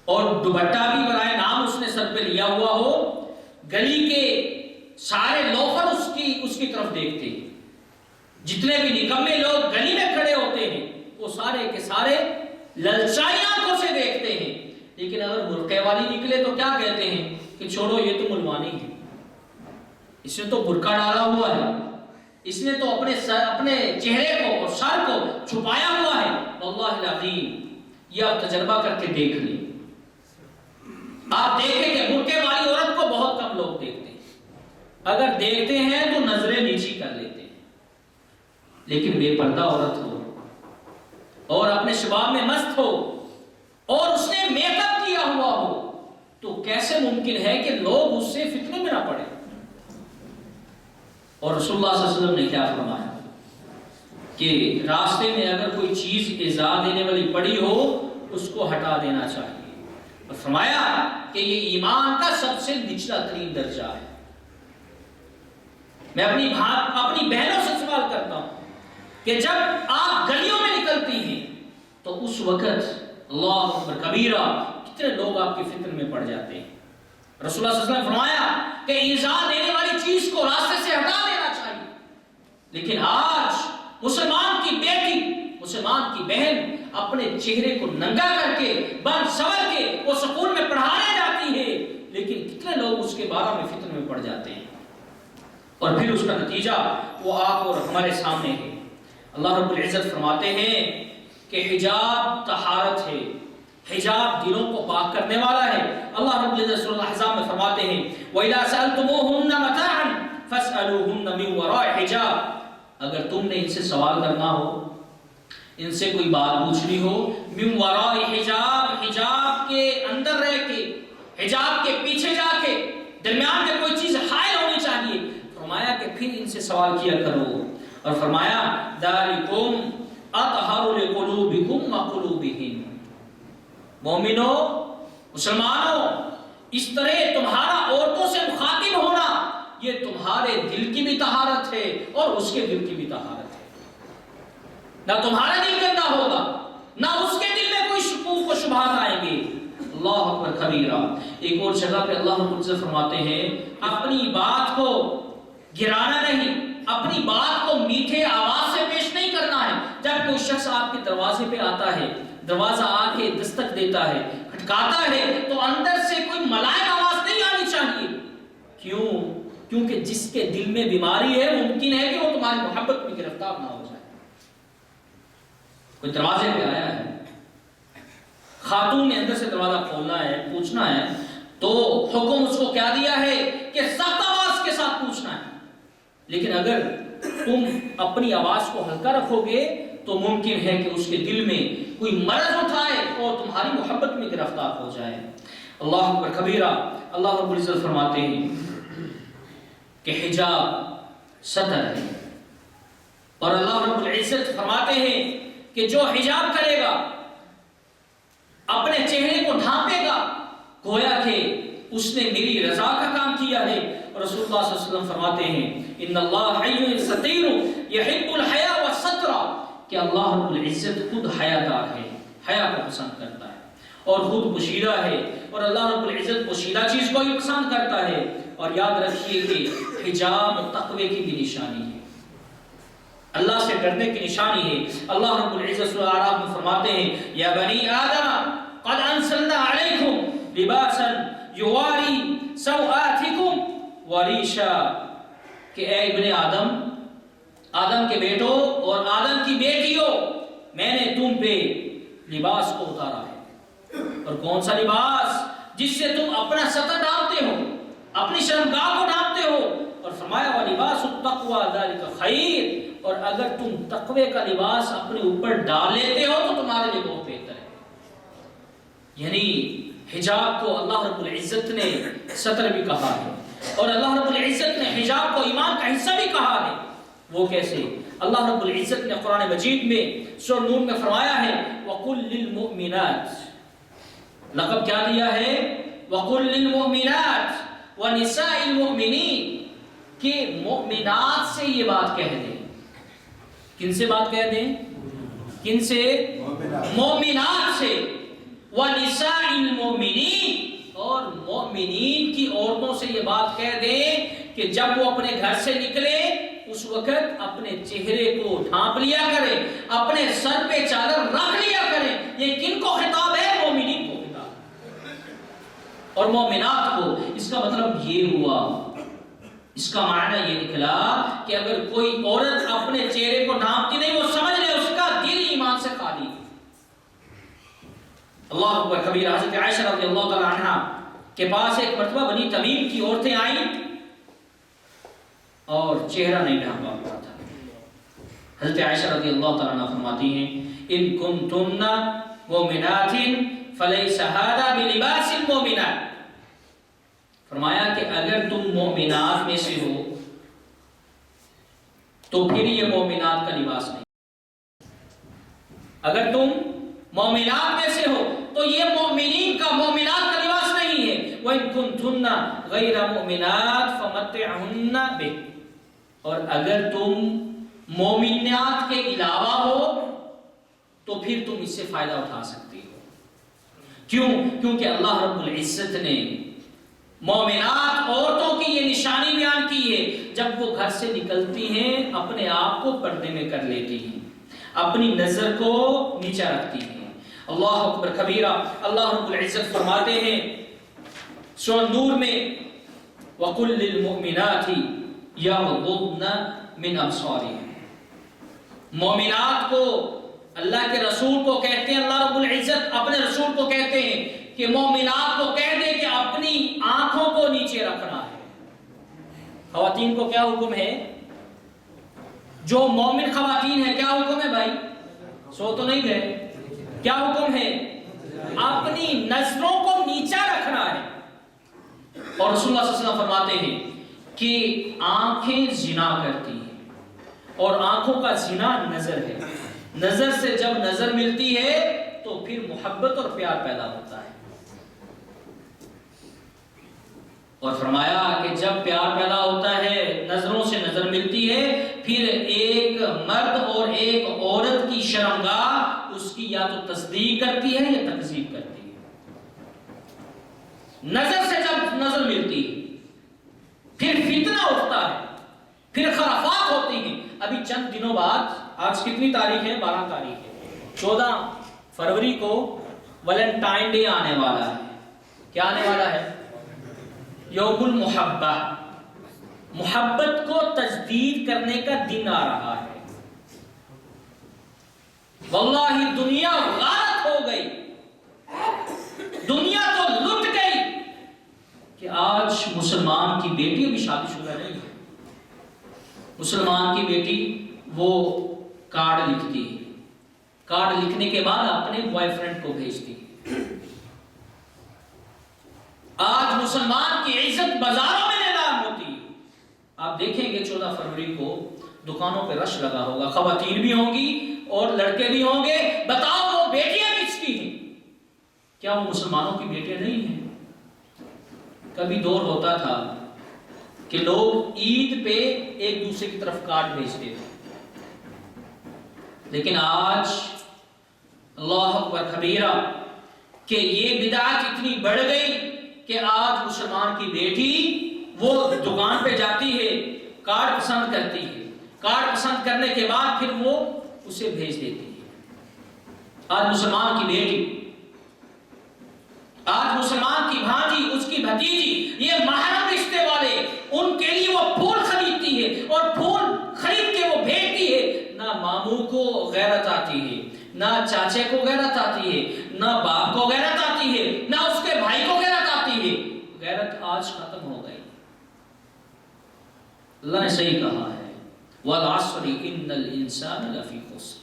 اور دوپٹہ بھی برائے نام اس نے سر پہ لیا ہوا ہو، گلی کے سارے لوفر اس کی طرف دیکھتے ہیں، جتنے بھی نکمے لوگ گلی میں کھڑے ہوتے ہیں وہ سارے کے سارے للچائی آنکھوں سے دیکھتے ہیں، لیکن اگر برقعے والی نکلے تو کیا کہتے ہیں کہ چھوڑو یہ تو ملوانی ہے، اس نے تو برقع ڈالا ہوا ہے، اس نے تو اپنے چہرے کو اور سر کو چھپایا ہوا ہے۔ واللہ العظیم یہ آپ تجربہ کر کے دیکھ لیں، آپ دیکھیں کہ برقعے والی عورت کو بہت کم لوگ دیکھتے ہیں، اگر دیکھتے ہیں تو نظریں نیچی کر لیتے ہیں، لیکن بے پردہ عورت ہو اور اپنے شباب میں مست ہو اور اس نے میک اپ کیا ہوا ہو تو کیسے ممکن ہے کہ لوگ اس سے فتنے میں نہ پڑے؟ اور رسول اللہ صلی اللہ علیہ وسلم نے کیا فرمایا کہ راستے میں اگر کوئی چیز ایذا دینے والی پڑی ہو اس کو ہٹا دینا چاہیے، اور فرمایا کہ یہ ایمان کا سب سے نچلا ترین درجہ ہے۔ میں اپنی بہنوں سے سوال کرتا ہوں کہ جب آپ گلیوں میں نکلتی ہیں تو اس وقت اللہ اکبر کبیرہ کتنے لوگ آپ کے فتن میں پڑ جاتے ہیں۔ رسول اللہ صلی اللہ علیہ وسلم نے فرمایا کہ ایذا دینے والی چیز کو راستے سے ہٹا دینا چاہیے، لیکن آج مسلمان کی بیٹی، مسلمان کی بہن اپنے چہرے کو ننگا کر کے بن سور کے وہ سکول میں پڑھانے جاتی ہے، لیکن کتنے لوگ اس کے بارے میں فتن میں پڑ جاتے ہیں، اور پھر اس کا نتیجہ وہ آپ اور ہمارے سامنے ہے۔ اللہ رب العزت فرماتے ہیں کہ حجاب طہارت ہے، حجاب دلوں کو پاک کرنے والا ہے۔ اللہ رب العزت سورۃ الاحزاب میں فرماتے ہیں وَإِذَا سَأَلْتُمُوهُنَّ مَتَاعًا فَاسْأَلُوهُنَّ مِنْ وَرَاءِ حِجَابٍ، اگر تم نے ان سے سوال کرنا ہو، ان سے کوئی بات پوچھنی ہو، مِنْ وَرَاءِ حِجَابٍ، حجاب کے اندر رہ کے، حجاب کے پیچھے جا کے، درمیان میں کوئی چیز حائل ہونی چاہیے، فرمایا کہ پھر ان سے سوال کیا کرو، اور فرمایا ذَلِكُمْ أَطْهَرُ لِقُلُوبِكُمْ وَقُلُوبِهِمْ، مومنوں، مسلمانوں، اس طرح تمہارا عورتوں سے مخاطب ہونا یہ تمہارے دل کی بھی طہارت ہے اور اس کے دل کی بھی طہارت ہے، نہ تمہارا دل گندا ہوگا نہ اس کے دل میں کوئی شکوک و شبہات آئیں گے۔ اللہ اکبر کبیرہ۔ ایک اور جگہ پہ اللہ رب العزت فرماتے ہیں اپنی بات کو گرانا نہیں، اپنی بات کو میٹھے آواز سے پیش نہیں کرنا ہے۔ جب کوئی شخص آپ کے دروازے پہ آتا ہے، دروازہ آ کے دستک دیتا ہے، کھٹکاتا ہے، تو اندر سے کوئی ملائم آواز نہیں آنی چاہیے۔ کیونکہ جس کے دل میں بیماری ہے ممکن ہے کہ وہ تمہاری محبت میں گرفتار نہ ہو جائے۔ کوئی دروازے پہ آیا ہے، خاتون نے اندر سے دروازہ کھولنا ہے، پوچھنا ہے، تو حکم اس کو کیا دیا ہے کہ سخت آواز کے ساتھ پوچھنا ہے، لیکن اگر تم اپنی آواز کو ہلکا رکھو گے تو ممکن ہے کہ اس کے دل میں کوئی مرض اٹھائے اور تمہاری محبت میں گرفتار ہو جائے۔ اللہ اکبر کبیرہ۔ اللہ رب العزت فرماتے ہیں کہ حجاب ستر ہے، اور اللہ رب العزت فرماتے ہیں کہ جو حجاب کرے گا، اپنے چہرے کو ڈھانپے گا، گویا کہ اس نے میری رضا کا کام کیا ہے. اور رسول اللہ صلی اللہ علیہ وسلم فرماتے ہیں ان اللہ حی ستیر یحب الحیا والستر، کہ اللہ رب العزت خود حیا دار ہے، حیا کو پسند کرتا ہے، اور خود پوشیدہ ہے، اور اللہ رب العزت پوشیدہ چیز کو ہی پسند کرتا ہے. اور یاد رکھیے کہ حجاب تقوی کی بھی نشانی ہے، اللہ سے ڈرنے کی نشانی ہے. اللہ رب العزت سورہ اعراف میں فرماتے ہیں یا بنی آدم قد انزلنا علیکم لباسا یواری سوآتکم وریشا، کہ اے ابن آدم کے بیٹوں اور آدم کی بیٹیوں، میں نے تم پہ لباس کو اتارا ہے. اور کون سا لباس؟ جس سے تم اپنا سطر ڈھانپتے ہو، اپنی شرمگاہ کو ڈھانپتے ہو. اور فرمایا وَلِبَاسُ التَّقْوَى ذَلِكَ خَيْرٌ، اور اگر تم تقوی کا لباس اپنے اوپر ڈال لیتے ہو تو تمہارے لیے بہت بہتر ہے. یعنی حجاب کو اللہ رب العزت نے سطر بھی کہا ہے، اور اللہ رب العزت نے حجاب کو ایمان کا حصہ بھی کہا ہے. وہ کیسے؟ اللہ رب العزت نے قرآن مجید میں سورہ نور میں فرمایا ہے وَقُلْ لِلْمُؤْمِنَاتِ، لقب کیا دیا ہے؟ وَقُلْ لِلْمُؤْمِنَاتِ وَنِسَاءِ الْمُؤْمِنِينَ، کہ مؤمنات سے یہ بات کہہ دیں. کن سے بات کہہ دیں؟ کن سے؟ مومنات سے. وَنِسَاءِ الْمُؤْمِنِينَ، اور مومنین کی عورتوں سے یہ بات کہہ دیں کہ جب وہ اپنے گھر سے نکلے اس وقت اپنے چہرے کو ڈھانپ لیا کریں، اپنے سر پہ چادر رکھ لیا کریں. یہ کن کو خطاب ہے؟ مومنین کو خطاب، اور مومنات کو. اس کا مطلب یہ ہوا، اس کا معنی یہ نکلا کہ اگر کوئی عورت اپنے چہرے کو ڈھانپتی نہیں، وہ سمجھ لے اس کا دل ایمان سے خالی ہے. اللہ اکبر کبیرہ. حضرت عائشہ رضی اللہ تعالی عنہا کے پاس ایک مرتبہ بنی تمیم کی عورتیں آئیں اور چہرہ نہیں ڈھانپا ہوا تھا. حضرت عائشہ رضی اللہ تعالی عنہ فرماتی ہیں ان کنتن مؤمنات فلیس ھذا بلباس المؤمنات، فرمایا کہ اگر تم مومنات میں سے ہو تو پھر یہ مومنات کا لباس نہیں. اگر تم مومنات میں سے ہو تو یہ مومنین کا، مومنات کا لباس نہیں ہے. وَإِن كُنتُنَّ غَيْرَ مُؤْمِنَاتٍ فَمَتِّعْهُنَّ بِهِ، اور اگر تم مومنات کے علاوہ ہو تو پھر تم اس سے فائدہ اٹھا سکتی ہو. کیوں؟ کیونکہ اللہ رب العزت نے مومنات عورتوں کی یہ نشانی بیان کی ہے، جب وہ گھر سے نکلتی ہیں اپنے آپ کو پردے میں کر لیتی ہیں، اپنی نظر کو نیچے رکھتی ہیں. اللہ اکبر کبیرہ. اللہ رب العزت فرماتے ہیں سورہ نور میں وَقُلْ لِلْمُؤْمِنَاتِ يَغْضُضْنَ مِنْ أَبْصَارِهِنَّ، مومنات کو اللہ کے رسول کو کہتے ہیں، اللہ رب العزت اپنے رسول کو کہتے ہیں کہ مومنات کو کہہ دے کہ اپنی آنکھوں کو نیچے رکھنا ہے. خواتین کو کیا حکم ہے؟ جو مومن خواتین ہیں کیا حکم ہے بھائی؟ سو تو نہیں گئے؟ کیا حکم ہے؟ اپنی نظروں کو نیچا رکھنا ہے. اور رسول اللہ صلی اللہ علیہ وسلم فرماتے ہیں کہ آنکھیں زنا کرتی ہیں، اور آنکھوں کا زنا نظر ہے. نظر سے جب نظر ملتی ہے تو پھر محبت اور پیار پیدا ہوتا ہے. اور فرمایا کہ جب پیار پیدا ہوتا ہے، نظروں سے نظر ملتی ہے، پھر ایک مرد اور ایک عورت کی شرمگاہ اس کی یا تو تصدیق کرتی ہے یا تکذیب کرتی ہے. نظر سے جب نظر ملتی ہے پھر فتنہ اٹھتا ہے، پھر خرافات ہوتی ہیں. ابھی چند دنوں بعد، آج کتنی تاریخ ہے؟ 12 تاریخ ہے، 14 فروری کو ویلنٹائن ڈے آنے والا ہے. کیا آنے والا ہے؟ یوم المحبہ، محبت کو تجدید کرنے کا دن آ رہا ہے. واللہ دنیا غارت ہو گئی، دنیا تو لٹ گئی کہ آج مسلمان کی بیٹی ابھی شادی شدہ نہیں ہے. مسلمان کی بیٹی وہ کارڈ لکھتی ہے، کارڈ لکھنے کے بعد اپنے بوائے فرینڈ کو بھیجتی ہے. آج مسلمان کی عزت بازاروں میں نیلام ہوتی ہے. آپ دیکھیں گے 14 فروری کو دکانوں پہ رش لگا ہوگا، خواتین بھی ہوں گی اور لڑکے بھی ہوں گے. بتاؤ وہ بیٹیاں کس کی ہیں؟ کیا وہ مسلمانوں کی بیٹیاں نہیں ہیں؟ کبھی دور ہوتا تھا کہ لوگ عید پہ ایک دوسرے کی طرف کارڈ بھیجتے تھے، لیکن آج اللہ اکبر کبیرہ کہ یہ بدعت اتنی بڑھ گئی کہ آج مسلمان کی بیٹی وہ دکان پہ جاتی ہے، کارڈ پسند کرتی ہے، کارڈ پسند کرنے کے بعد پھر وہ اسے بھیج دیتی ہے۔ آج مسلمان کی بیٹی، آج مسلمان کی بھانجی، اس کی بھتیجی، یہ محرم رشتے والے، ان کے لیے وہ پھول خریدتی ہے اور پھول خرید کے وہ بھیجتی ہے۔ نہ ماموں کو غیرت آتی ہے، نہ چاچے کو غیرت آتی ہے، نہ باپ کو غیرت آتی ہے، نہ اس کے بھائی کو غیرت آتی ہے۔ غیرت آج ختم ہو گئی۔ اللہ نے صحیح کہا ہے وَالْعَصْرِ إِنَّ الْإِنسَانَ لَفِي خُسْرٍ،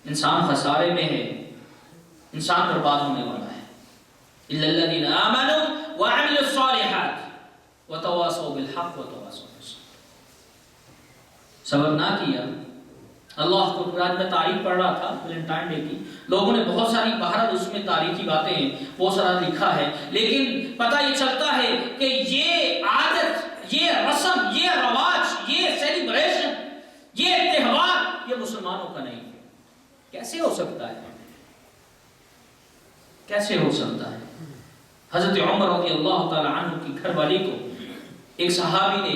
انسان خسارے میں ہے، انسان برباد ہونے والا ہے۔ إِلَّا الَّذِينَ آمَنُوا وَعَمِلُوا الصَّالِحَاتِ وَتَوَاصَوْا بِالْحَقِّ وَتَوَاصَوْا بِالصَّبْرِ۔ صبر نہ کیا۔ اللہ کو آج میں تاریخ پڑھ رہا تھا ویلنٹائن ڈے کی، لوگوں نے بہت ساری بہرحال اس میں تاریخی باتیں ہیں، بہت سارا لکھا ہے، لیکن پتہ یہ چلتا ہے کہ یہ عادت، یہ رسم، یہ رواج، یہ سیلیبریشن، یہ تہوار یہ مسلمانوں کا نہیں ہے۔ کیسے ہو سکتا ہے؟ کیسے ہو سکتا ہے؟ حضرت عمر رضی اللہ تعالی عنہ کی گھر والی کو ایک صحابی نے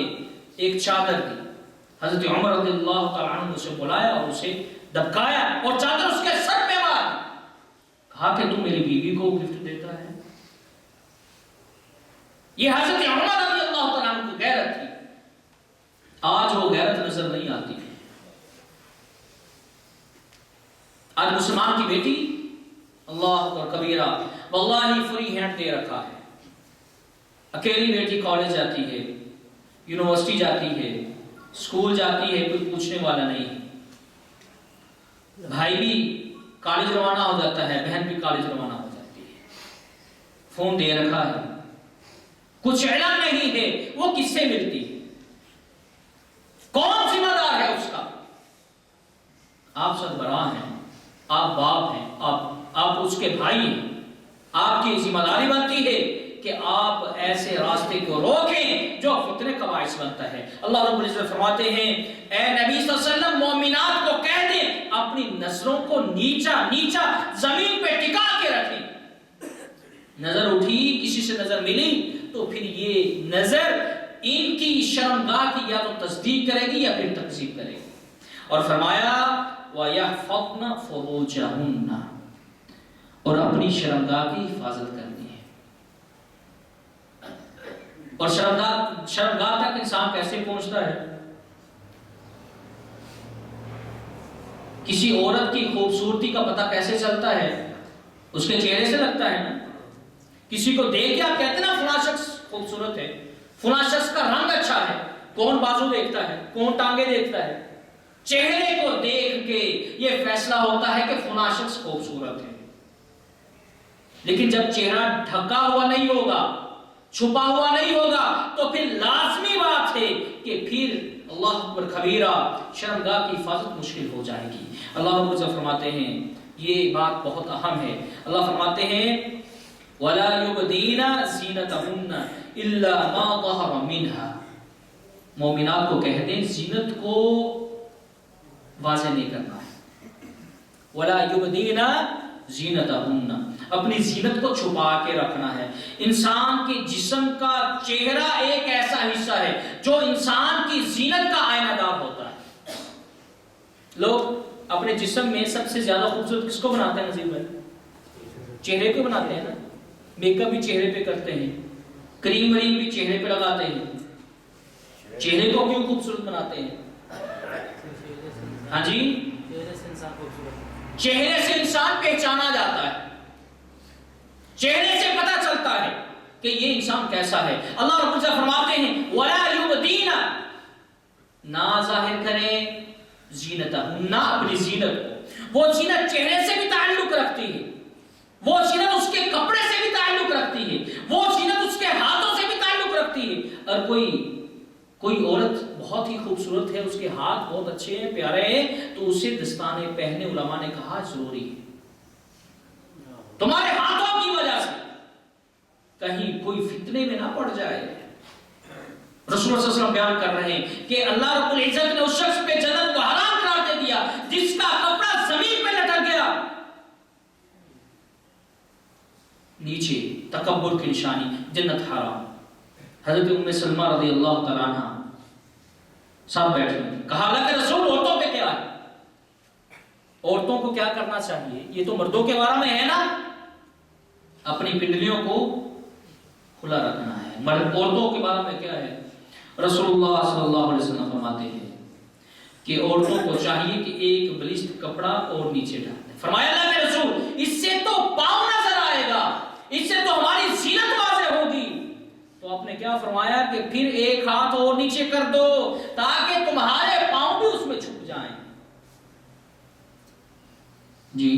ایک چادر دی، حضرت عمر رضی اللہ تعالی عنہ نے اسے بلایا اور اسے دبکایا اور چادر اس کے سر پہ مار دی، کہا کہ تم میری بیوی کو گفٹ دیتا ہے۔ یہ حضرت عمر رضی اللہ تعالی عنہ کی غیرت تھی۔ آج وہ غیرت نظر نہیں آتی۔ آج مسلمان کی بیٹی اللہ اکبر کبیرہ واللہ فری ہینڈ دے رکھا ہے۔ اکیلی بیٹی کالج جاتی ہے، یونیورسٹی جاتی ہے، اسکول جاتی ہے، کوئی پوچھنے والا نہیں ہے۔ بھائی بھی کالج روانہ ہو جاتا ہے، بہن بھی کالج روانہ ہو جاتی ہے، فون دے رکھا ہے، کچھ علم نہیں ہے وہ کس سے ملتی ہے، کون ذمہ دار ہے اس کا؟ آپ سربراہ ہیں، آپ باپ ہیں، آپ اس کے بھائی ہیں، آپ کی ذمہ داری بنتی ہے کہ آپ ایسے راستے کو روکیں جو فتنے کا باعث بنتا ہے۔ اللہ رب العزت فرماتے ہیں اے نبی صلی اللہ علیہ وسلم مومنات کو کہہ دیں اپنی نظروں کو نیچا نیچا زمین پہ ٹکا کے رکھیں۔ نظر اٹھی، کسی سے نظر ملی تو پھر یہ نظر ان کی شرمگاہ کی یا تو تصدیق کرے گی یا پھر تکذیب کرے گی۔ اور فرمایا وَيَحْفَظْنَ فُرُوجَهُنَّ، اور اپنی شرمگاہ کی حفاظت کرنی ہے۔ اور شرمگاہ تک انسان کیسے پہنچتا ہے؟ کسی عورت کی خوبصورتی کا پتہ کیسے چلتا ہے؟ اس کے چہرے سے لگتا ہے نا۔ کسی کو دیکھ کے آپ کہتے ہیں نا فلاں شخص خوبصورت ہے، فلاں شخص کا رنگ اچھا ہے، کون بازو دیکھتا ہے، کون ٹانگیں دیکھتا ہے؟ چہرے کو دیکھ کے یہ فیصلہ ہوتا ہے کہ فلاں شخص خوبصورت ہے۔ لیکن جب چہرہ ڈھکا ہوا نہیں ہوگا، چھپا ہوا نہیں ہوگا تو پھر لازمی بات ہے کہ پھر اللہ اکبر کبیرہ شرمگاہ کی حفاظت مشکل ہو جائے گی۔ اللہ رب العزت فرماتے ہیں یہ بات بہت اہم ہے۔ اللہ فرماتے ہیں وَلَا يُبْدِينَ زِينَتَهُنَّ إِلَّا مَا ظَهَرَ مِنْهَا، مومنات کو کہہ دیں زینت کو واضح نہیں کرنا ہے۔ وَلَا يُبْدِينَ زِينَتَهُنَّ، اپنی زینت کو چھپا کے رکھنا ہے۔ انسان کے جسم کا چہرہ ایک ایسا حصہ ہے جو انسان کی زینت کا آئینہ دار ہوتا ہے۔ لوگ اپنے جسم میں سب سے زیادہ خوبصورت کس کو بناتے ہیں نظیر بھائی؟ چہرے کو بناتے ہیں نا، میک اپ بھی چہرے پہ کرتے ہیں، کریم وریم بھی چہرے پہ لگاتے ہیں۔ چہرے کو کیوں خوبصورت بناتے ہیں؟ ہاں جی، چہرے سے انسان پہچانا جاتا ہے، چہرے سے پتہ چلتا ہے کہ یہ انسان کیسا ہے۔ اللہ رب العزت فرماتے ہیں وَلَا يُبْدِينَ، نہ ظاہر کریں زینتہن، اپنی زینت کو۔ وہ زینت چہرے سے بھی تعلق رکھتی ہے، وہ زینت اس کے کپڑے سے بھی تعلق رکھتی ہے، وہ زینت اس کے ہاتھوں سے بھی تعلق رکھتی ہے۔ اور کوئی عورت بہت ہی خوبصورت ہے، اس کے ہاتھ بہت اچھے ہیں، پیارے ہیں، تو اسے دستانے پہنے علماء نے کہا ضروری ہے۔ تمہارے ہاتھوں کی وجہ سے کہیں کوئی فتنے میں نہ پڑ جائے۔ رسول اللہ صلی اللہ علیہ وسلم بیان کر رہے ہیں کہ اللہ رب العزت نے اس شخص پہ جنت کو حرام قرار دے دیا جس کا کپڑا زمین پہ لٹک گیا۔ نیچے تکبر کی نشانی، جنت حرام۔ حضرت ام سلمہ رضی اللہ تعالیٰ عنہ سب بیٹھے ہیں، کہا اللہ کے رسول عورتوں پہ کیا ہے؟ عورتوں کو کیا کرنا چاہیے؟ یہ تو مردوں کے بارے میں ہے نا، اپنی پنڈلیوں کو کھلا رکھنا ہے۔ مرد عورتوں کے بارے میں کیا ہے؟ رسول اللہ صلی اللہ علیہ وسلم فرماتے ہیں کہ عورتوں کو چاہیے کہ ایک بلشت کپڑا اور نیچے ڈال دیں۔ فرمایا اللہ کے رسول اس سے تو پاؤں نظر آئے گا، اس سے تو ہماری زینت واضح ہوگی۔ تو آپ نے کیا فرمایا کہ پھر ایک ہاتھ اور نیچے کر دو تاکہ تمہارے پاؤں بھی اس میں چھپ جائیں۔ جی،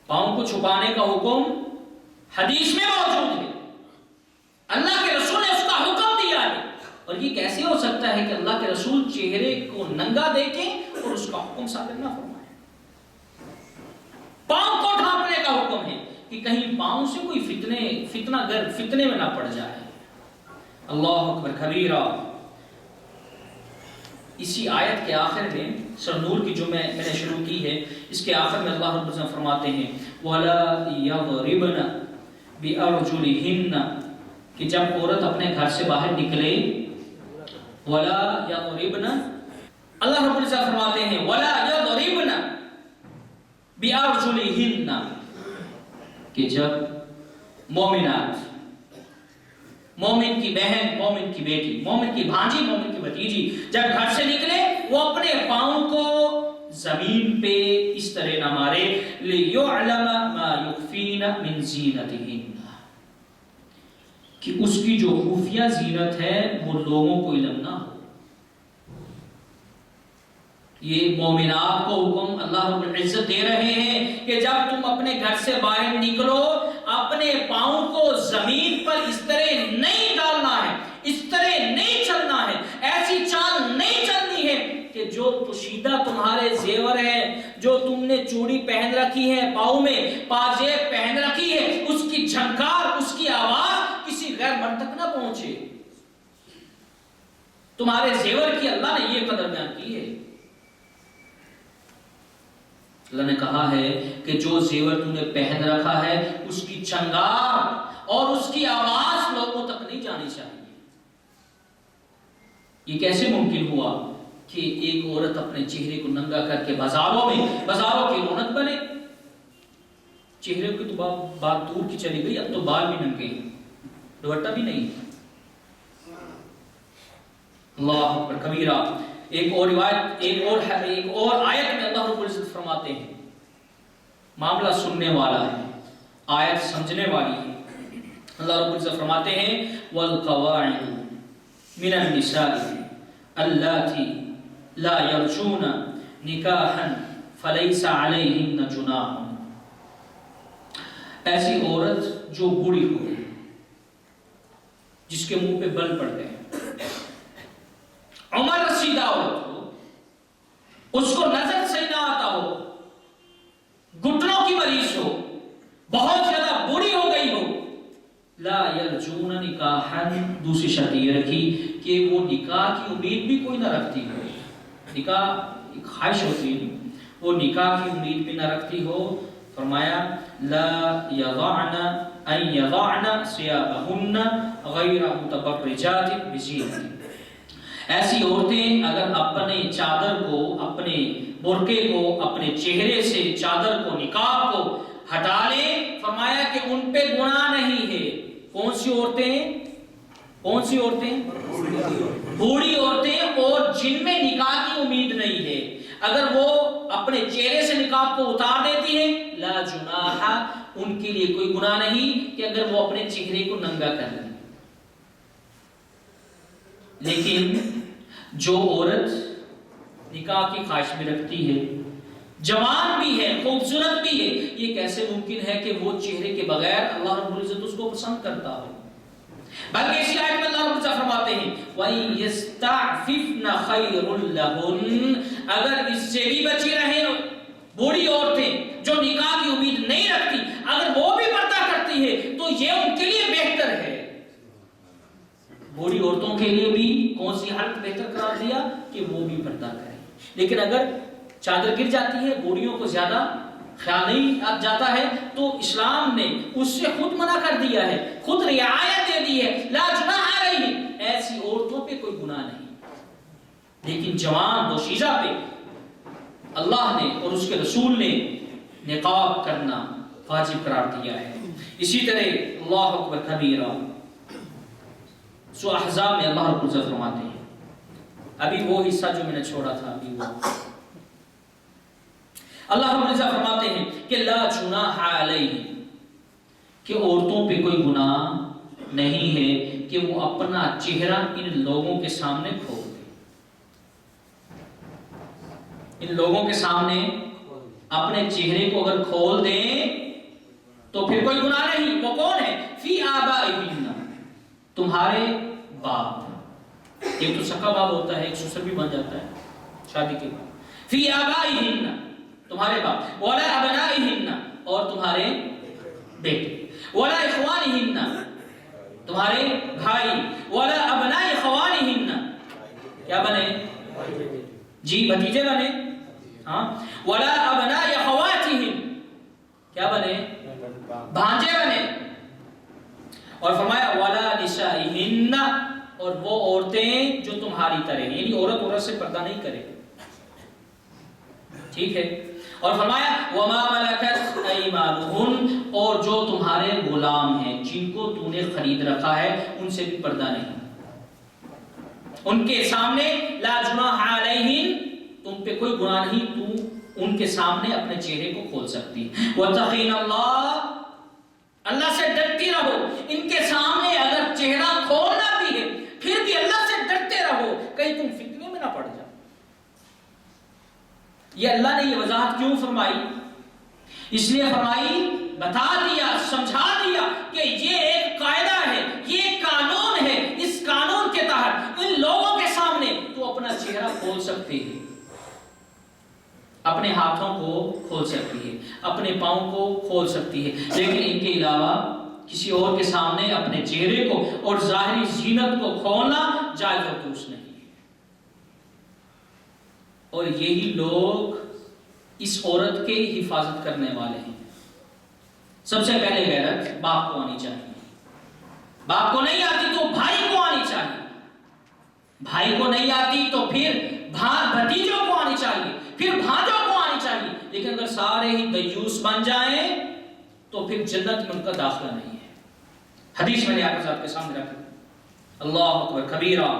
پاؤں کو چھپانے کا حکم حدیث میں موجود ہے، اللہ کے رسول نے اس کا حکم دیا ہے۔ اور یہ کیسے ہو سکتا ہے کہ اللہ کے رسول چہرے کو ننگا دیکھیں اور اس کا حکم صادر نہ فرمائیں؟ پاؤں کو ڈھانپنے کا حکم ہے کہ کہیں پاؤں سے کوئی فتنے میں نہ پڑ جائے۔ اللہ اکبر کبیرہ۔ اسی آیت کے آخر میں سورہ نور کی جو میں نے شروع کی ہے، اس کے آخر میں اللہ رب العزت فرماتے ہیں وَلَا يَضْرِبْنَ بِأَرْجُلِهِنَّ کہ جب عورت اپنے گھر سے باہر نکلے، وَلَا يَضْرِبْنَ، اللہ رب العزت فرماتے ہیں وَلَا يَضْرِبْنَ بِأَرْجُلِهِنَّ کہ جب مومنات، مومن کی بہن، مومن کی بیٹی، مومن کی بھانجی، مومن کی بھتیجی جب گھر سے نکلے وہ اپنے پاؤں کو زمین پہ اس طرح نہ مارے لِيُعْلَمَ مَا يُخْفِينَ مِنْ زِينَتِهِنَّ کہ اس کی جو خفیہ زینت ہے وہ لوگوں کو علم نہ ہو۔ یہ مومنات کو حکم اللہ رب العزت دے رہے ہیں کہ جب تم اپنے گھر سے باہر نکلو اپنے پاؤں کو زمین پر اس طرح نہیں ڈالنا ہے، اس طرح نہیں چلنا ہے، ایسی چال نہیں چلنی ہے کہ جو پوشیدہ تمہارے زیور ہے، جو تم نے چوڑی پہن رکھی ہے، پاؤں میں پاجیب پہن رکھی ہے، اس کی جھنکار، اس کی آواز کسی غیر مرد تک نہ پہنچے۔ تمہارے زیور کی اللہ نے یہ قدر بیان کی ہے۔ اللہ نے کہا ہے کہ جو زیور تم نے پہن رکھا ہے اس کی چنگار اور اس کی آواز لوگوں تک نہیں جانی چاہیے۔ یہ کیسے ممکن ہوا کہ ایک عورت اپنے چہرے کو ننگا کر کے بازاروں کی رونق بنے؟ چہرے کی تو بات دور کی چلی گئی، اب تو بال بھی ننگے ہیں، دوپٹہ بھی نہیں۔ اللہ اکبر کبیرہ۔ ایک اور روایت، ایک اور آیت میں اللہ رب العزت فرماتے ہیں، معاملہ سننے والا ہے، آیت سمجھنے والی ہے۔ اللہ رب العزت فرماتے ہیں وَالْقَوَاعِدُ مِنَ النِّسَاءِ اللَّاتِي لَا يَرْجُونَ نِكَاحًا فَلَيْسَ عَلَيْهِنَّ جُنَاحٌ، ایسی عورت جو بوڑھی ہو گئی، جس کے منہ پہ بل پڑ گئے، عمر رسیدہ عورت ہو، اس کو نظر سے نہ آتا ہو، گھٹنوں کی مریض ہو، بہت زیادہ بوڑھی ہو گئی ہو، لا یرجون نکاحا، دوسری شرط یہ رکھی کہ وہ نکاح کی امید بھی کوئی نہ رکھتی ہو، نکاح ایک خواہش ہوتی ہے، وہ نکاح کی امید بھی نہ رکھتی ہو۔ فرمایا لا یضعن ان یضعن ثیابہن غیر متبرجات بزینۃ، ایسی عورتیں اگر اپنے چادر کو، اپنے برقعے کو، اپنے چہرے سے چادر کو، نقاب کو ہٹا لیں، فرمایا کہ ان پہ گناہ نہیں ہے۔ کون سی عورتیں؟ کون سی عورتیں؟ بوڑھی عورتیں اور جن میں نکاح کی امید نہیں ہے، اگر وہ اپنے چہرے سے نقاب کو اتار دیتی ہیں، لا جناح، ان کے لیے کوئی گناہ نہیں کہ اگر وہ اپنے چہرے کو ننگا کر لیں۔ لیکن جو عورت نکاح کی خواہش بھی رکھتی ہے، جوان بھی ہے، خوبصورت بھی ہے، یہ کیسے ممکن ہے کہ وہ چہرے کے بغیر اللہ رب العزت اس کو پسند کرتا ہو؟ بلکہ اسی آیت میں اللہ رب العزت فرماتے ہیں وَإِن يَسْتَعْفِفْنَ خَيْرٌ لَهُنَّ، اگر اس سے بھی بچی رہیں بوڑھی عورتیں جو نکاح کی امید نہیں رکھتی، اگر وہ بھی پردہ تو یہ ان کے لیے بہتر ہے۔ بوڑھی عورتوں کے لیے بھی کون سی حالت بہتر قرار دیا کہ وہ بھی پردہ کریں، لیکن اگر چادر گر جاتی ہے، بوڑھیوں کو زیادہ خیال نہیں جاتا ہے، تو اسلام نے اس سے خود منع کر دیا ہے، خود رعایت دے دی ہے، لا جناح علیہ، ایسی عورتوں پہ کوئی گناہ نہیں۔ لیکن جوان دوشیزہ پہ اللہ نے اور اس کے رسول نے نقاب کرنا واجب قرار دیا ہے۔ اسی طرح اللہ اکبر کبیرہ، سورہ احزاب میں اللہ رب العزت فرماتے ہیں، ابھی وہ حصہ جو میں نے چھوڑا تھا، ابھی وہ اللہ رب العزت فرماتے ہیں کہ لا جناح علیہ، کہ عورتوں پہ کوئی گناہ نہیں ہے کہ وہ اپنا چہرہ ان لوگوں کے سامنے کھول دے، ان لوگوں کے سامنے اپنے چہرے کو اگر کھول دیں تو پھر کوئی گناہ نہیں۔ وہ کون ہے؟ فی آبائہن، تمہارے باپ، ایک تو سکا باپ ہوتا ہے، ایک سسر بھی بن جاتا ہے شادی کے بعد۔ فی آبائہن، تمہارے باپ، ولا ابنائہن، اور تمہارے بیٹے، ولا اخوانہن، تمہارے بھائی، ولا ابناء خوانہن، کیا بنے؟ جی بھتیجے بنے، ہاں، ولا ابناء خواتہن، کیا بنے؟ بھانجے بنے، اور فرمایا ولا نسائہن، اور وہ عورتیں جو تمہاری طرح ہیں، یعنی عورت سے پردہ نہیں کرے، ٹھیک ہے۔ اور فرمایا وما ملکت ایمانہن، اور جو تمہارے غلام ہیں جن کو تو نے خرید رکھا ہے، ان سے بھی پردہ نہیں، ان کے سامنے لا جناح علیہن، تم پہ کوئی گناہ نہیں، تو ان کے سامنے اپنے چہرے کو کھول سکتی۔ واتقین اللہ، اللہ سے ڈرتی رہو، ان کے سامنے اگر چہرہ کھولنا بھی ہے پھر بھی اللہ سے ڈرتے رہو، کہیں تم فتنے میں نہ پڑ جاؤ۔ یہ اللہ نے یہ وضاحت کیوں فرمائی؟ اس لیے فرمائی، بتا دیا، سمجھا دیا کہ یہ ایک قاعدہ ہے، یہ ایک قانون ہے، اس قانون کے تحت ان لوگوں کے سامنے تو اپنا چہرہ کھول سکتے ہیں، اپنے ہاتھوں کو کھول سکتی ہے، اپنے پاؤں کو کھول سکتی ہے، لیکن ان کے علاوہ کسی اور کے سامنے اپنے چہرے کو اور ظاہری زینت کو کھولنا جائز اور درست نہیں ہے۔ اور یہی لوگ اس عورت کے حفاظت کرنے والے ہیں۔ سب سے پہلے غیرت باپ کو آنی چاہیے، باپ کو نہیں آتی تو بھائی کو آنی چاہیے، بھائی کو نہیں آتی تو پھر بھتیجوں کو آنی چاہیے، پھر بھانجوں کو آنی چاہیے، لیکن اگر سارے ہی دیوس بن جائیں تو پھر جنت میں ان کا داخلہ نہیں ہے۔ حدیث میں نے آپ کے سامنے رکھا، اللہ اکبر کبیرہ،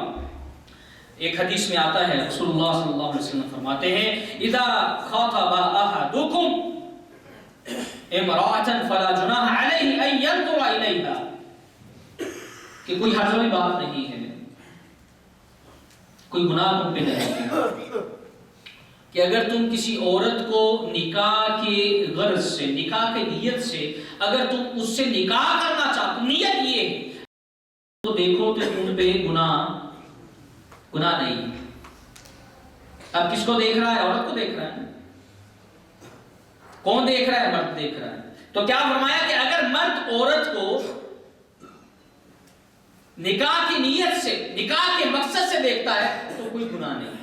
ایک حدیث میں آتا ہے رسول اللہ صلی اللہ علیہ وسلم فرماتے ہیں اذا خاطب احدکم امرأة فلا جناح علیہ ان ينظر الیہا، کہ کوئی حرج والی بات نہیں ہے، کوئی گناہ تم پہ نہیں ہے کہ اگر تم کسی عورت کو نکاح کے غرض سے، نکاح کے نیت سے اگر تم اس سے نکاح کرنا چاہتے، نیت یہ ہے تو دیکھو کہ تم پہ گناہ نہیں۔ اب کس کو دیکھ رہا ہے؟ عورت کو دیکھ رہا ہے، کون دیکھ رہا ہے؟ مرد دیکھ رہا ہے۔ تو کیا فرمایا کہ اگر مرد عورت کو نکاح کی نیت سے، نکاح کے مقصد سے دیکھتا ہے تو کوئی گناہ نہیں،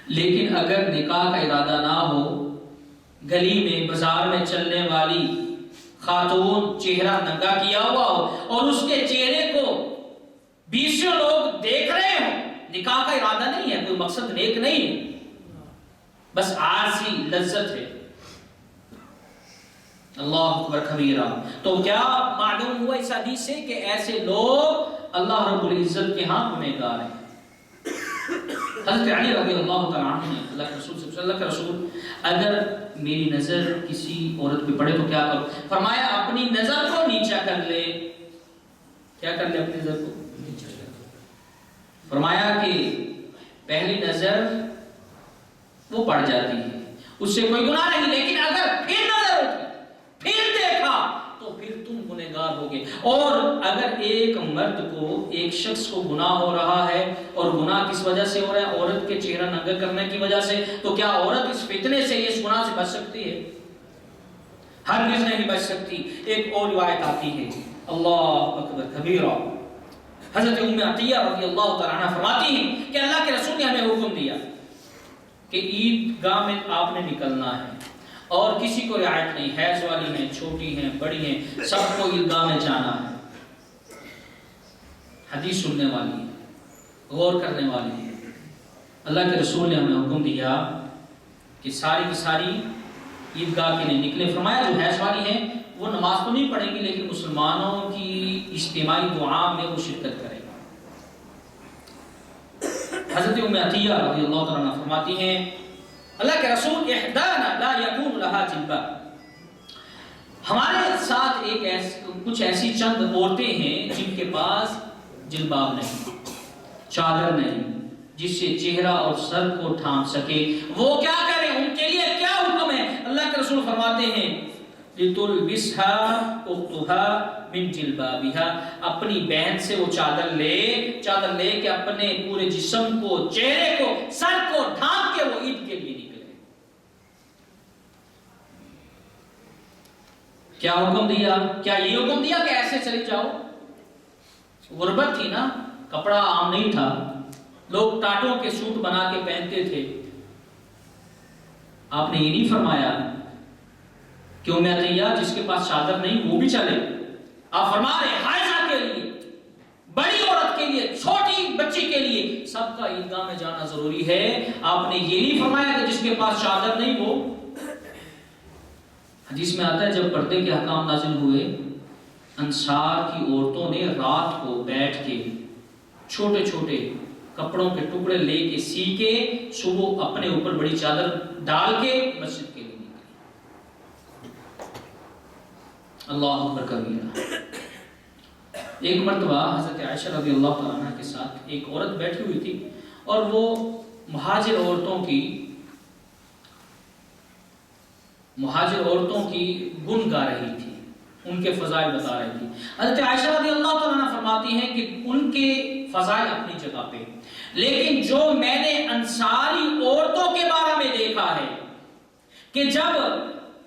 لیکن اگر نکاح کا ارادہ نہ ہو، گلی میں بازار میں چلنے والی خاتون چہرہ ننگا کیا ہوا ہو اور اس کے چہرے کو 20 لوگ دیکھ رہے ہوں، نکاح کا ارادہ نہیں ہے، کوئی مقصد نیک نہیں ہے، بس عارضی لذت ہے، اللہ اکبر کبیرہ، تو کیا معلوم ہوا اس حدیث سے کہ ایسے لوگ اللہ رب العزت کے ہاں گنہگار ہیں۔ حضرت علی رضی اللہ تعالیٰ عنہ نے اللہ کے رسول صلی اللہ علیہ وسلم، اگر میری نظر کسی عورت پہ پڑے تو کیا کرو؟ فرمایا اپنی نظر کو نیچا کر لے، کیا کر لے؟ اپنی نظر کو نیچا کر لے۔ فرمایا کہ پہلی نظر وہ پڑ جاتی ہے، اس سے کوئی گناہ نہیں، لیکن اگر پھر نظر اٹھی، پھر دیکھا تو پھر تم گنہگار ہوگے۔ اور اگر ایک مرد کو، ایک شخص کو گناہ ہو رہا ہے، اور گناہ کس وجہ سے ہو رہا ہے؟ عورت کے چہرہ ننگا کرنے کی وجہ سے، تو کیا عورت اس فتنے سے، اس گناہ سے بچ سکتی ہے؟ ہرگز نہیں بچ سکتی۔ ایک اور روایت آتی ہے، اللہ اکبر کبیرہ، حضرت ام عطیہ رضی اللہ تعالیٰ عنہ فرماتی ہیں کہ اللہ کے رسول نے ہمیں حکم دیا کہ عید گاہ میں آپ نے نکلنا ہے اور کسی کو رعایت نہیں، حیض والی ہیں، چھوٹی ہیں، بڑی ہیں، سب کو عید گاہ میں جانا ہے۔ حدیث سننے والی ہے، غور کرنے والی ہے۔ اللہ کے رسول نے ہمیں حکم دیا کہ ساری کی ساری عیدگاہ کے لیے نکلے۔ فرمایا جو حیض والی ہیں وہ نماز تو نہیں پڑھیں گی لیکن مسلمانوں کی اجتماعی دعا میں وہ شرکت کریں گے۔ حضرت ام عطیہ رضی اللہ تعالیٰ عنہ فرماتی ہیں اللہ کے رسول احدانا لا یکون لہا جلبہ، ہمارے ساتھ کچھ ایسی چند عورتیں ہیں جن کے پاس جلباب نہیں، چادر نہیں، جس سے چہرہ اور سر کو ڈھانپ سکے، وہ کیا کریں؟ ان کے لیے کیا حکم ہے؟ اللہ کے رسول فرماتے ہیں لِتُلْبِسْهَا أُخْتُهَا مِنْ جِلْبَابِهَا، اپنی بہن سے وہ چادر لے کے اپنے پورے جسم کو، چہرے کو، سر کو ڈھانپ کے وہ عید کے لیے نکلے۔ کیا حکم دیا؟ کیا یہ حکم دیا کہ ایسے چلی جاؤ؟ غربت تھی نا، کپڑا عام نہیں تھا، لوگ ٹاٹوں کے سوٹ بنا کے پہنتے تھے۔ آپ نے یہ نہیں فرمایا کہ ام عطیہ جس کے پاس چادر نہیں وہ بھی چلے۔ آپ فرما رہے حائضہ کے لیے، بڑی عورت کے لیے، چھوٹی بچی کے لیے سب کا عیدگاہ میں جانا ضروری ہے۔ آپ نے یہ نہیں فرمایا کہ جس کے پاس چادر نہیں وہ۔ حدیث میں آتا ہے جب پردے کے احکام نازل ہوئے، انصار کی عورتوں نے رات کو بیٹھ کے چھوٹے چھوٹے کپڑوں کے ٹکڑے لے کے سی کے صبح اپنے اوپر بڑی چادر ڈال کے مسجد کے لیے نکلی۔ اللہ اکبر کبیرہ۔ ایک مرتبہ حضرت عائشہ رضی اللہ تعالیٰ عنہ کے ساتھ ایک عورت بیٹھی ہوئی تھی اور وہ مہاجر عورتوں کی گن گا رہی تھی، ان کے فضائل بتا رہی تھی۔ حضرت عائشہ رضی اللہ تعالیٰ عنہ فرماتی ہیں کہ ان کے فضائل اپنی جگہ پہ، لیکن جو میں نے انصاری عورتوں کے بارے میں دیکھا ہے کہ جب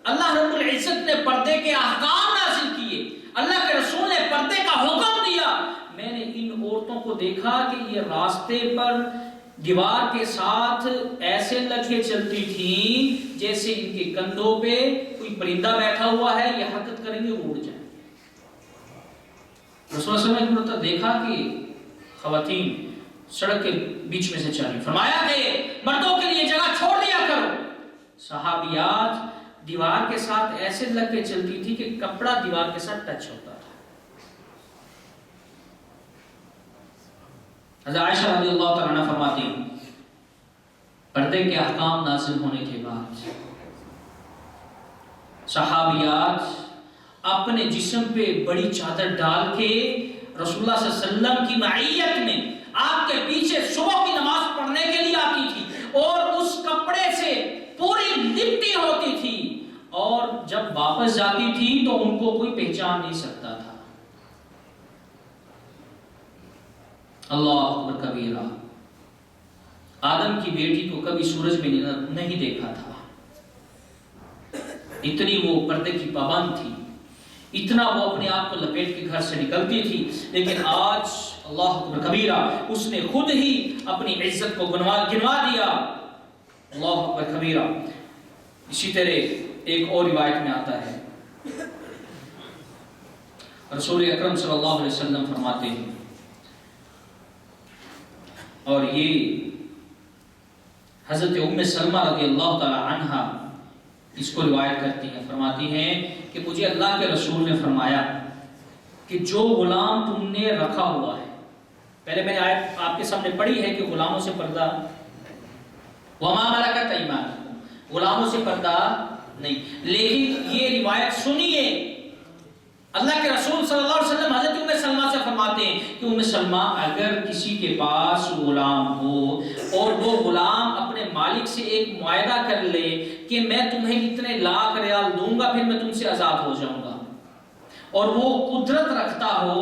اللہ رب العزت نے پردے کے احکام نازل کیے، اللہ کے رسول نے پردے کا حکم دیا، میں نے ان عورتوں کو دیکھا کہ یہ راستے پر دیوار کے ساتھ ایسے لگے چلتی تھیں جیسے ان کے کندھوں پہ کوئی پرندہ بیٹھا ہوا ہے، یہ حرکت کریں گے وہ اڑ جائیں۔ رسول اللہ صلی اللہ علیہ وسلم نے دیکھا کہ خواتین سڑک کے بیچ میں سے چلی، فرمایا کہ مردوں کے لیے جگہ چھوڑ دیا کرو۔ صحابیات دیوار کے ساتھ ایسے لگ کے چلتی تھی کہ کپڑا دیوار کے ساتھ ٹچ ہوتا تھا۔ حضرت عائشہ رضی اللہ تعالیٰ عنہ فرماتی ہیں پردے کے احکام نازل ہونے کے بعد صحابیات اپنے جسم پہ بڑی چادر ڈال کے رسول اللہ صلی اللہ علیہ وسلم کی معیت میں آپ کے پیچھے صبح کی نماز پڑھنے کے لیے آتی تھی اور اس کپڑے سے پوری لپٹی ہوتی تھی، اور جب واپس جاتی تھی تو ان کو کوئی پہچان نہیں سکتا تھا۔ اللہ اکبر کبیرہ۔ آدم کی بیٹی کو کبھی سورج میں نہیں دیکھا تھا، اتنی وہ پردے کی پابند تھی، اتنا وہ اپنے آپ کو لپیٹ کے گھر سے نکلتی تھی، لیکن آج اللہ اکبر کبیرہ اس نے خود ہی اپنی عزت کو گنوا دیا۔ اللہ اکبر کبیرہ۔ اسی طرح ایک اور روایت میں آتا ہے رسول اکرم صلی اللہ علیہ وسلم فرماتے ہیں، اور یہ حضرت ام سلمہ رضی اللہ تعالی عنہا اس کو روایت کرتی ہیں، فرماتی ہیں کہ مجھے اللہ کے رسول نے فرمایا کہ جو غلام تم نے رکھا ہوا ہے، پہلے میں نے آیت آپ کے سامنے پڑھی ہے کہ غلاموں سے پردہ، وما ملکت ایمانکم، غلاموں سے پردہ نہیں، لیکن یہ روایت سنیے، اللہ کے رسول صلی اللہ علیہ وسلم حضرت ام سلمہ سے فرماتے ہیں کہ ام سلمہ اگر کسی کے پاس غلام ہو اور وہ غلام اپنے مالک سے ایک معاہدہ کر لے کہ میں تمہیں اتنے لاکھ ریال دوں گا پھر میں تم سے آزاد ہو جاؤں گا، اور وہ قدرت رکھتا ہو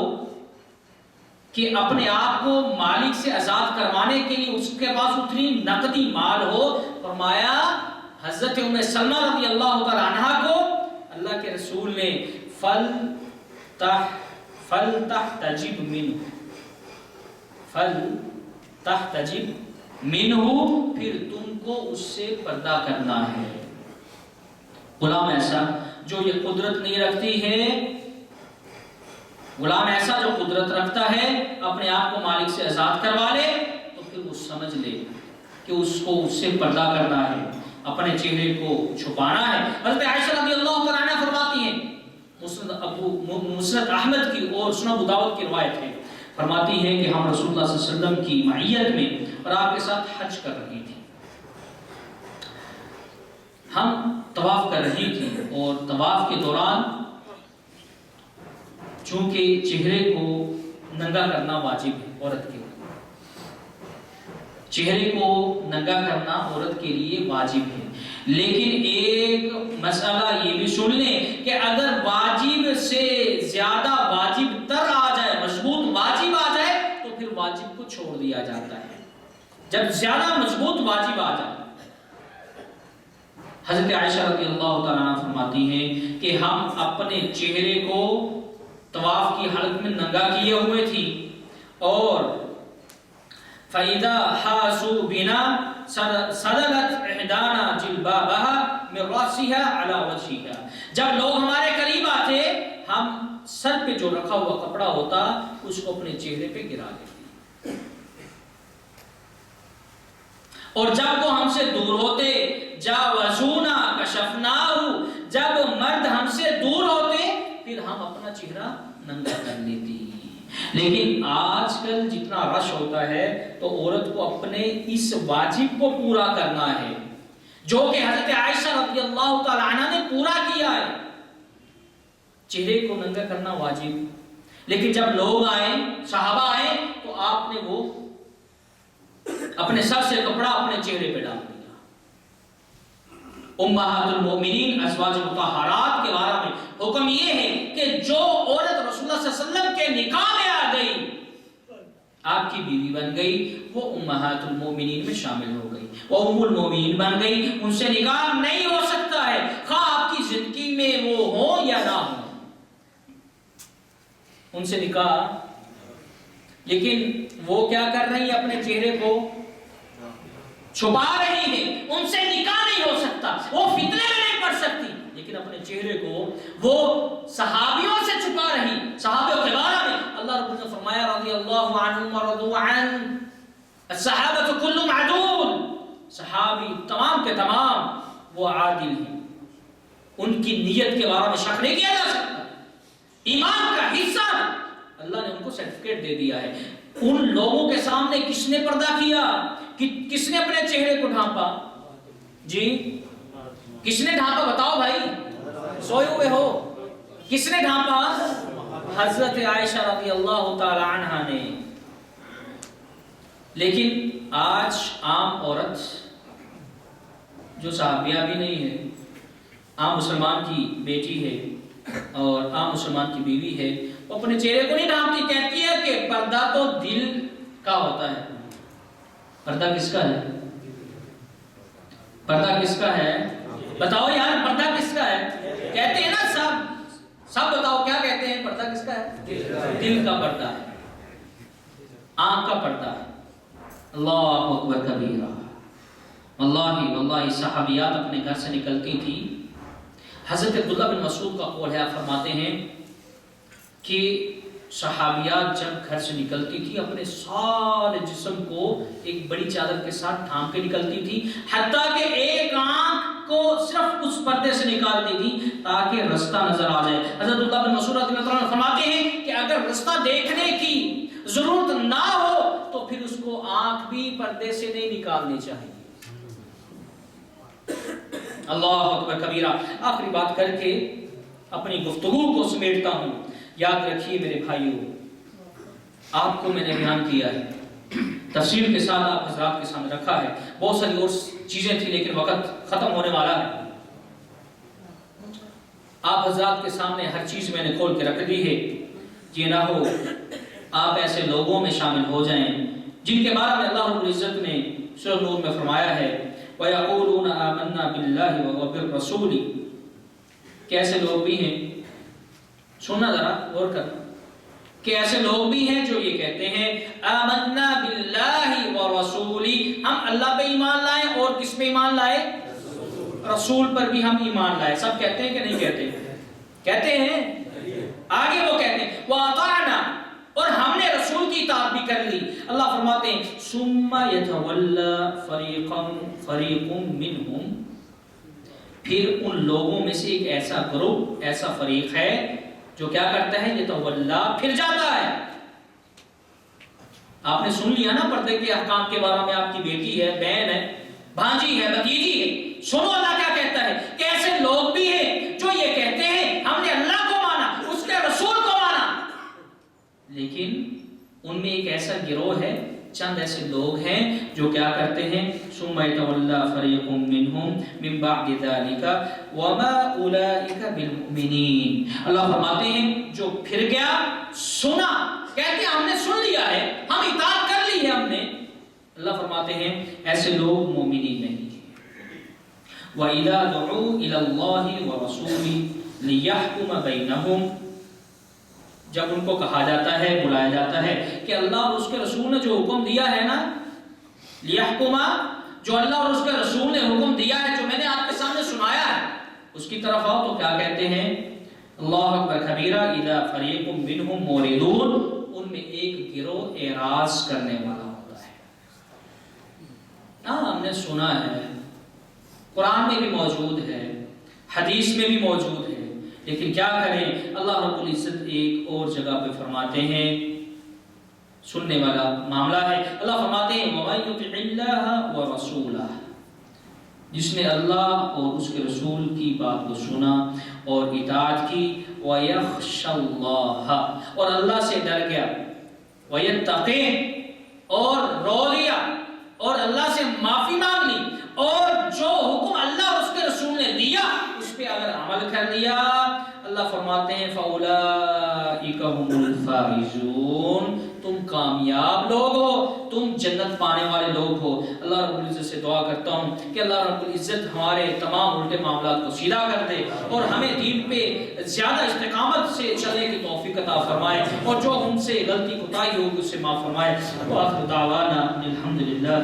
کہ اپنے آپ کو مالک سے آزاد کروانے کے لیے اس کے پاس اتنی نقدی مال ہو، فرمایا حضرت ام سلمہ رضی اللہ تعالی عنہا کو اللہ کے رسول نے فَلْتَحْتَجِبْ مِنْهُ، پھر تم کو اس سے پردہ کرنا ہے۔ غلام ایسا جو یہ قدرت نہیں رکھتی ہے، غلام ایسا جو قدرت رکھتا ہے اپنے آپ کو مالک سے آزاد کروا لے، تو پھر وہ سمجھ لے کہ اس کو اس سے پردہ کرنا ہے، اپنے چہرے کو چھپانا ہے۔ حضرت عائشہ رضی اللہ تعالیٰ عنہ فرماتی ہیں، مسند احمد کی اور سنن ابو داؤد کی روایت ہے، فرماتی ہیں کہ ہم رسول اللہ صلی اللہ علیہ وسلم کی معیت میں اور آپ کے ساتھ حج کر رہی تھی، ہم طواف کر رہی تھی، اور طواف کے دوران چونکہ چہرے کو ننگا کرنا واجب ہے عورت کے لیے، چہرے کو ننگا کرنا عورت کے لیے واجب ہے، لیکن ایک مسئلہ یہ بھی سن لیں کہ اگر واجب سے زیادہ واجب تر آ جائے، مضبوط واجب آ جائے، تو پھر واجب کو چھوڑ دیا جاتا ہے۔ جب زیادہ مضبوط واجب آ جائے، حضرت عائشہ رضی اللہ تعالیٰ عنہ فرماتی ہیں کہ ہم اپنے چہرے کو طواف کی حالت میں ننگا کیے ہوئے تھی، اور فَإِذَا حَاسُوا بِنَا صَدَلَتْ إِحْدَانَا جِلْبَابَهَا مِنْ رَأْسِهَا عَلَى وَجْهِهَا، جب لوگ ہمارے قریب آتے ہم سر پہ جو رکھا ہوا کپڑا ہوتا اس کو اپنے چہرے پہ گرا دیتے، اور جب وہ ہم سے دور ہوتے جاوزونا کشفناہ، جب مرد ہم سے دور ہوتے پھر ہم اپنا چہرہ ننگا کر لیتی۔ لیکن آج کل جتنا رش ہوتا ہے تو عورت کو اپنے اس واجب کو پورا کرنا ہے جو کہ حضرت عائشہ رضی اللہ تعالی عنہ نے پورا کیا ہے، چہرے کو ننگا کرنا واجب، لیکن جب لوگ آئے، صحابہ آئے، تو آپ نے وہ اپنے سر سے کپڑا اپنے چہرے پہ ڈال دیا۔ امہات المؤمنین ازواج مطہرات کے بارے میں حکم یہ ہے کہ جو عورت رسول اللہ صلی اللہ علیہ وسلم کے نکاح میں آ گئی، آپ کی بیوی بن گئی، وہ امہات المؤمنین میں شامل ہو گئی، وہ ام المؤمنین بن گئی، ان سے نکاح نہیں ہو سکتا ہے، خواہ آپ کی زندگی میں وہ ہو یا نہ ہو، ان سے نکاح۔ لیکن وہ کیا کر رہی ہیں؟ اپنے چہرے کو چھپا رہی ہیں، ان سے نکاح نہیں ہو سکتا، وہ فتنے میں نہیں پڑ سکتی، لیکن اپنے چہرے کو وہ صحابیوں سے چھپا رہی۔ صحابیوں کے بارے میں اللہ رب العزت نے فرمایا رضی اللہ عنہم ورضوا عنہ الصحابۃ کلهم عدول، صحابی تمام کے تمام وہ عادل ہیں، ان کی نیت کے بارے میں شک نہیں کیا جا سکتا، ایمان کا حصہ اللہ نے ان کو سرٹیفکیٹ دے دیا ہے۔ ان لوگوں کے سامنے کس نے پردہ کیا؟ کس نے اپنے چہرے کو ڈھانپا؟ جی کس نے ڈھانپا؟ بتاؤ بھائی، سوئے ہوئے ہو، کس نے ڈھانپا؟ حضرت عائشہ رضی اللہ تعالی عنہ نے۔ لیکن آج عام عورت جو صحابیہ بھی نہیں ہے، عام مسلمان کی بیٹی ہے اور عام مسلمان کی بیوی ہے، وہ اپنے چہرے کو نہیں ڈھانپتی، کہتی ہے کہ پردہ تو دل کا ہوتا ہے۔ پردہ کس کا ہے؟ پردہ کس کا ہے؟ بتاؤ یار، پردہ کس کا ہے؟ کہتے ہیں نا سب بتاؤ کیا کہتے ہیں؟ پردہ کس کا ہے؟ دل کا پردہ ہے، آنکھ کا پردہ ہے۔ اللہ اکبر کبیرہ۔ واللہ صحابیات اپنے گھر سے نکلتی تھی، حضرت عبداللہ بن مسعود کا قول ہے، آپ فرماتے ہیں کہ صحابیات جب گھر سے نکلتی تھی اپنے سارے جسم کو ایک بڑی چادر کے ساتھ ڈھانپ کے نکلتی تھی، حتیٰ کہ ایک آنکھ کو صرف اس پردے سے نکالتی تھی تاکہ رستہ نظر آ جائے۔ حضرت عبداللہ بن مسعود رضی اللہ عنہ فرماتے ہیں کہ اگر رستہ دیکھنے کی ضرورت نہ ہو تو پھر اس کو آنکھ بھی پردے سے نہیں نکالنی چاہیے۔ اللہ اکبر کبیرہ۔ آخری بات کر کے اپنی گفتگو کو سمیٹتا ہوں۔ یاد رکھیے میرے بھائیوں، آپ کو میں نے بیان کیا ہے، تفصیل کے ساتھ آپ حضرات کے سامنے رکھا ہے، بہت ساری اور چیزیں تھیں لیکن وقت ختم ہونے والا ہے۔ آپ حضرات کے سامنے ہر چیز میں نے کھول کے رکھ دی ہے، یہ نہ ہو آپ ایسے لوگوں میں شامل ہو جائیں جن کے بارے میں اللہ رب العزت نے سورہ نور میں فرمایا ہے، وَيَقُولُونَ آمَنَّا بِاللَّهِ وَبِالرَّسُولِ کہ ایسے لوگ بھی ہیں، سننا ذرا غور کرنا، کہ ایسے لوگ بھی ہیں جو یہ کہتے ہیں آمنا باللہ ورسولی، ہم اللہ پہ ایمان لائے اور کس پہ ایمان لائے؟ رسول پر بھی ہم ایمان لائے۔ سب کہتے ہیں کہ نہیں کہتے؟ کہتے ہیں۔ آگے وہ کہتے ہیں وَأَطَعْنَا، اور ہم نے رسول کی اطاعت بھی کر لی۔ اللہ فرماتے ہیں ثُمَّ يَتَوَلَّى فَرِيقٌ مِّنْهُمْ، پھر ان لوگوں میں سے ایک ایسا گروہ، ایسا فریق ہے جو کیا کرتا ہے؟ یتولا، پھر جاتا ہے۔ آپ نے سن لیا نا پردے کے احکام کے بارے میں، آپ کی بیٹی ہے، بہن ہے، بھانجی ہے، بھتیجی ہے، سنو اللہ کیا کہتا ہے کہ ایسے لوگ بھی ہیں جو یہ کہتے ہیں ہم نے اللہ کو مانا، اس کے رسول کو مانا، لیکن ان میں ایک ایسا گروہ ہے، چند ایسے لوگ ہیں جو کیا کرتے ہیں ثم يتولى فريق منهم من بعد ذلك وما اولئك بالمؤمنين، اللہ فرماتے ہیں جو پھر گیا، سنا، کہتے ہیں ہم نے سن لیا ہے، ہم اطاعت کر لی ہے ہم نے، اللہ فرماتے ہیں ایسے لوگ مومنین نہیں ہیں۔ وَإِذَا دُعُوا إِلَى اللَّهِ وَرَسُولِهِ لِيَحْكُمَ بَيْنَهُمْ، جب ان کو کہا جاتا ہے، بلایا جاتا ہے کہ اللہ اور اس کے رسول نے جو حکم دیا ہے نا، لیحکما، جو اللہ اور اس کے رسول نے حکم دیا ہے، جو میں نے آپ کے سامنے سنایا ہے، اس کی طرف آؤ، تو کیا کہتے ہیں؟ اللہ اکبر کبیرہ، اذا فریق منہم موردون، ان میں ایک گروہ اعراض کرنے والا ہوتا ہے۔ ہاں ہم نے سنا ہے، قرآن میں بھی موجود ہے، حدیث میں بھی موجود ہے، لیکن کیا کریں، اللہ رب العزت ایک اور جگہ پہ فرماتے ہیں، سننے والا معاملہ ہے، اللہ فرماتے ہیں وَمَن يُطِعِ اللَّهَ وَرَسُولَهُ، جس نے اللہ اور اس کے رسول کی بات کو سنا اور اطاعت کی، وَيَخْشَ اللَّهَ، اور اللہ سے ڈر گیا، وَيَتَّقِهِ، اور رو لیا اور اللہ سے معافی مانگ لی، اور جو حکم اللہ اور اس کے رسول نے دیا اس پہ اگر عمل کر لیا، اللہ فرماتے ہیں فَأُولَئِكَ هُمُ الْفَائِزُونَ، تم کامیاب لوگ ہو، تم جنت پانے والے لوگ ہو۔ اللہ رب العزت سے دعا کرتا ہوں کہ اللہ رب العزت ہمارے تمام الٹے معاملات کو سیدھا کر دے اور ہمیں دین پہ زیادہ استقامت سے چلنے کی توفیق عطا فرمائے، اور جو ہم سے غلطی کوتاہی ہوگی اس سے معاف فرمائے۔ وآخر دعوانا الحمدللہ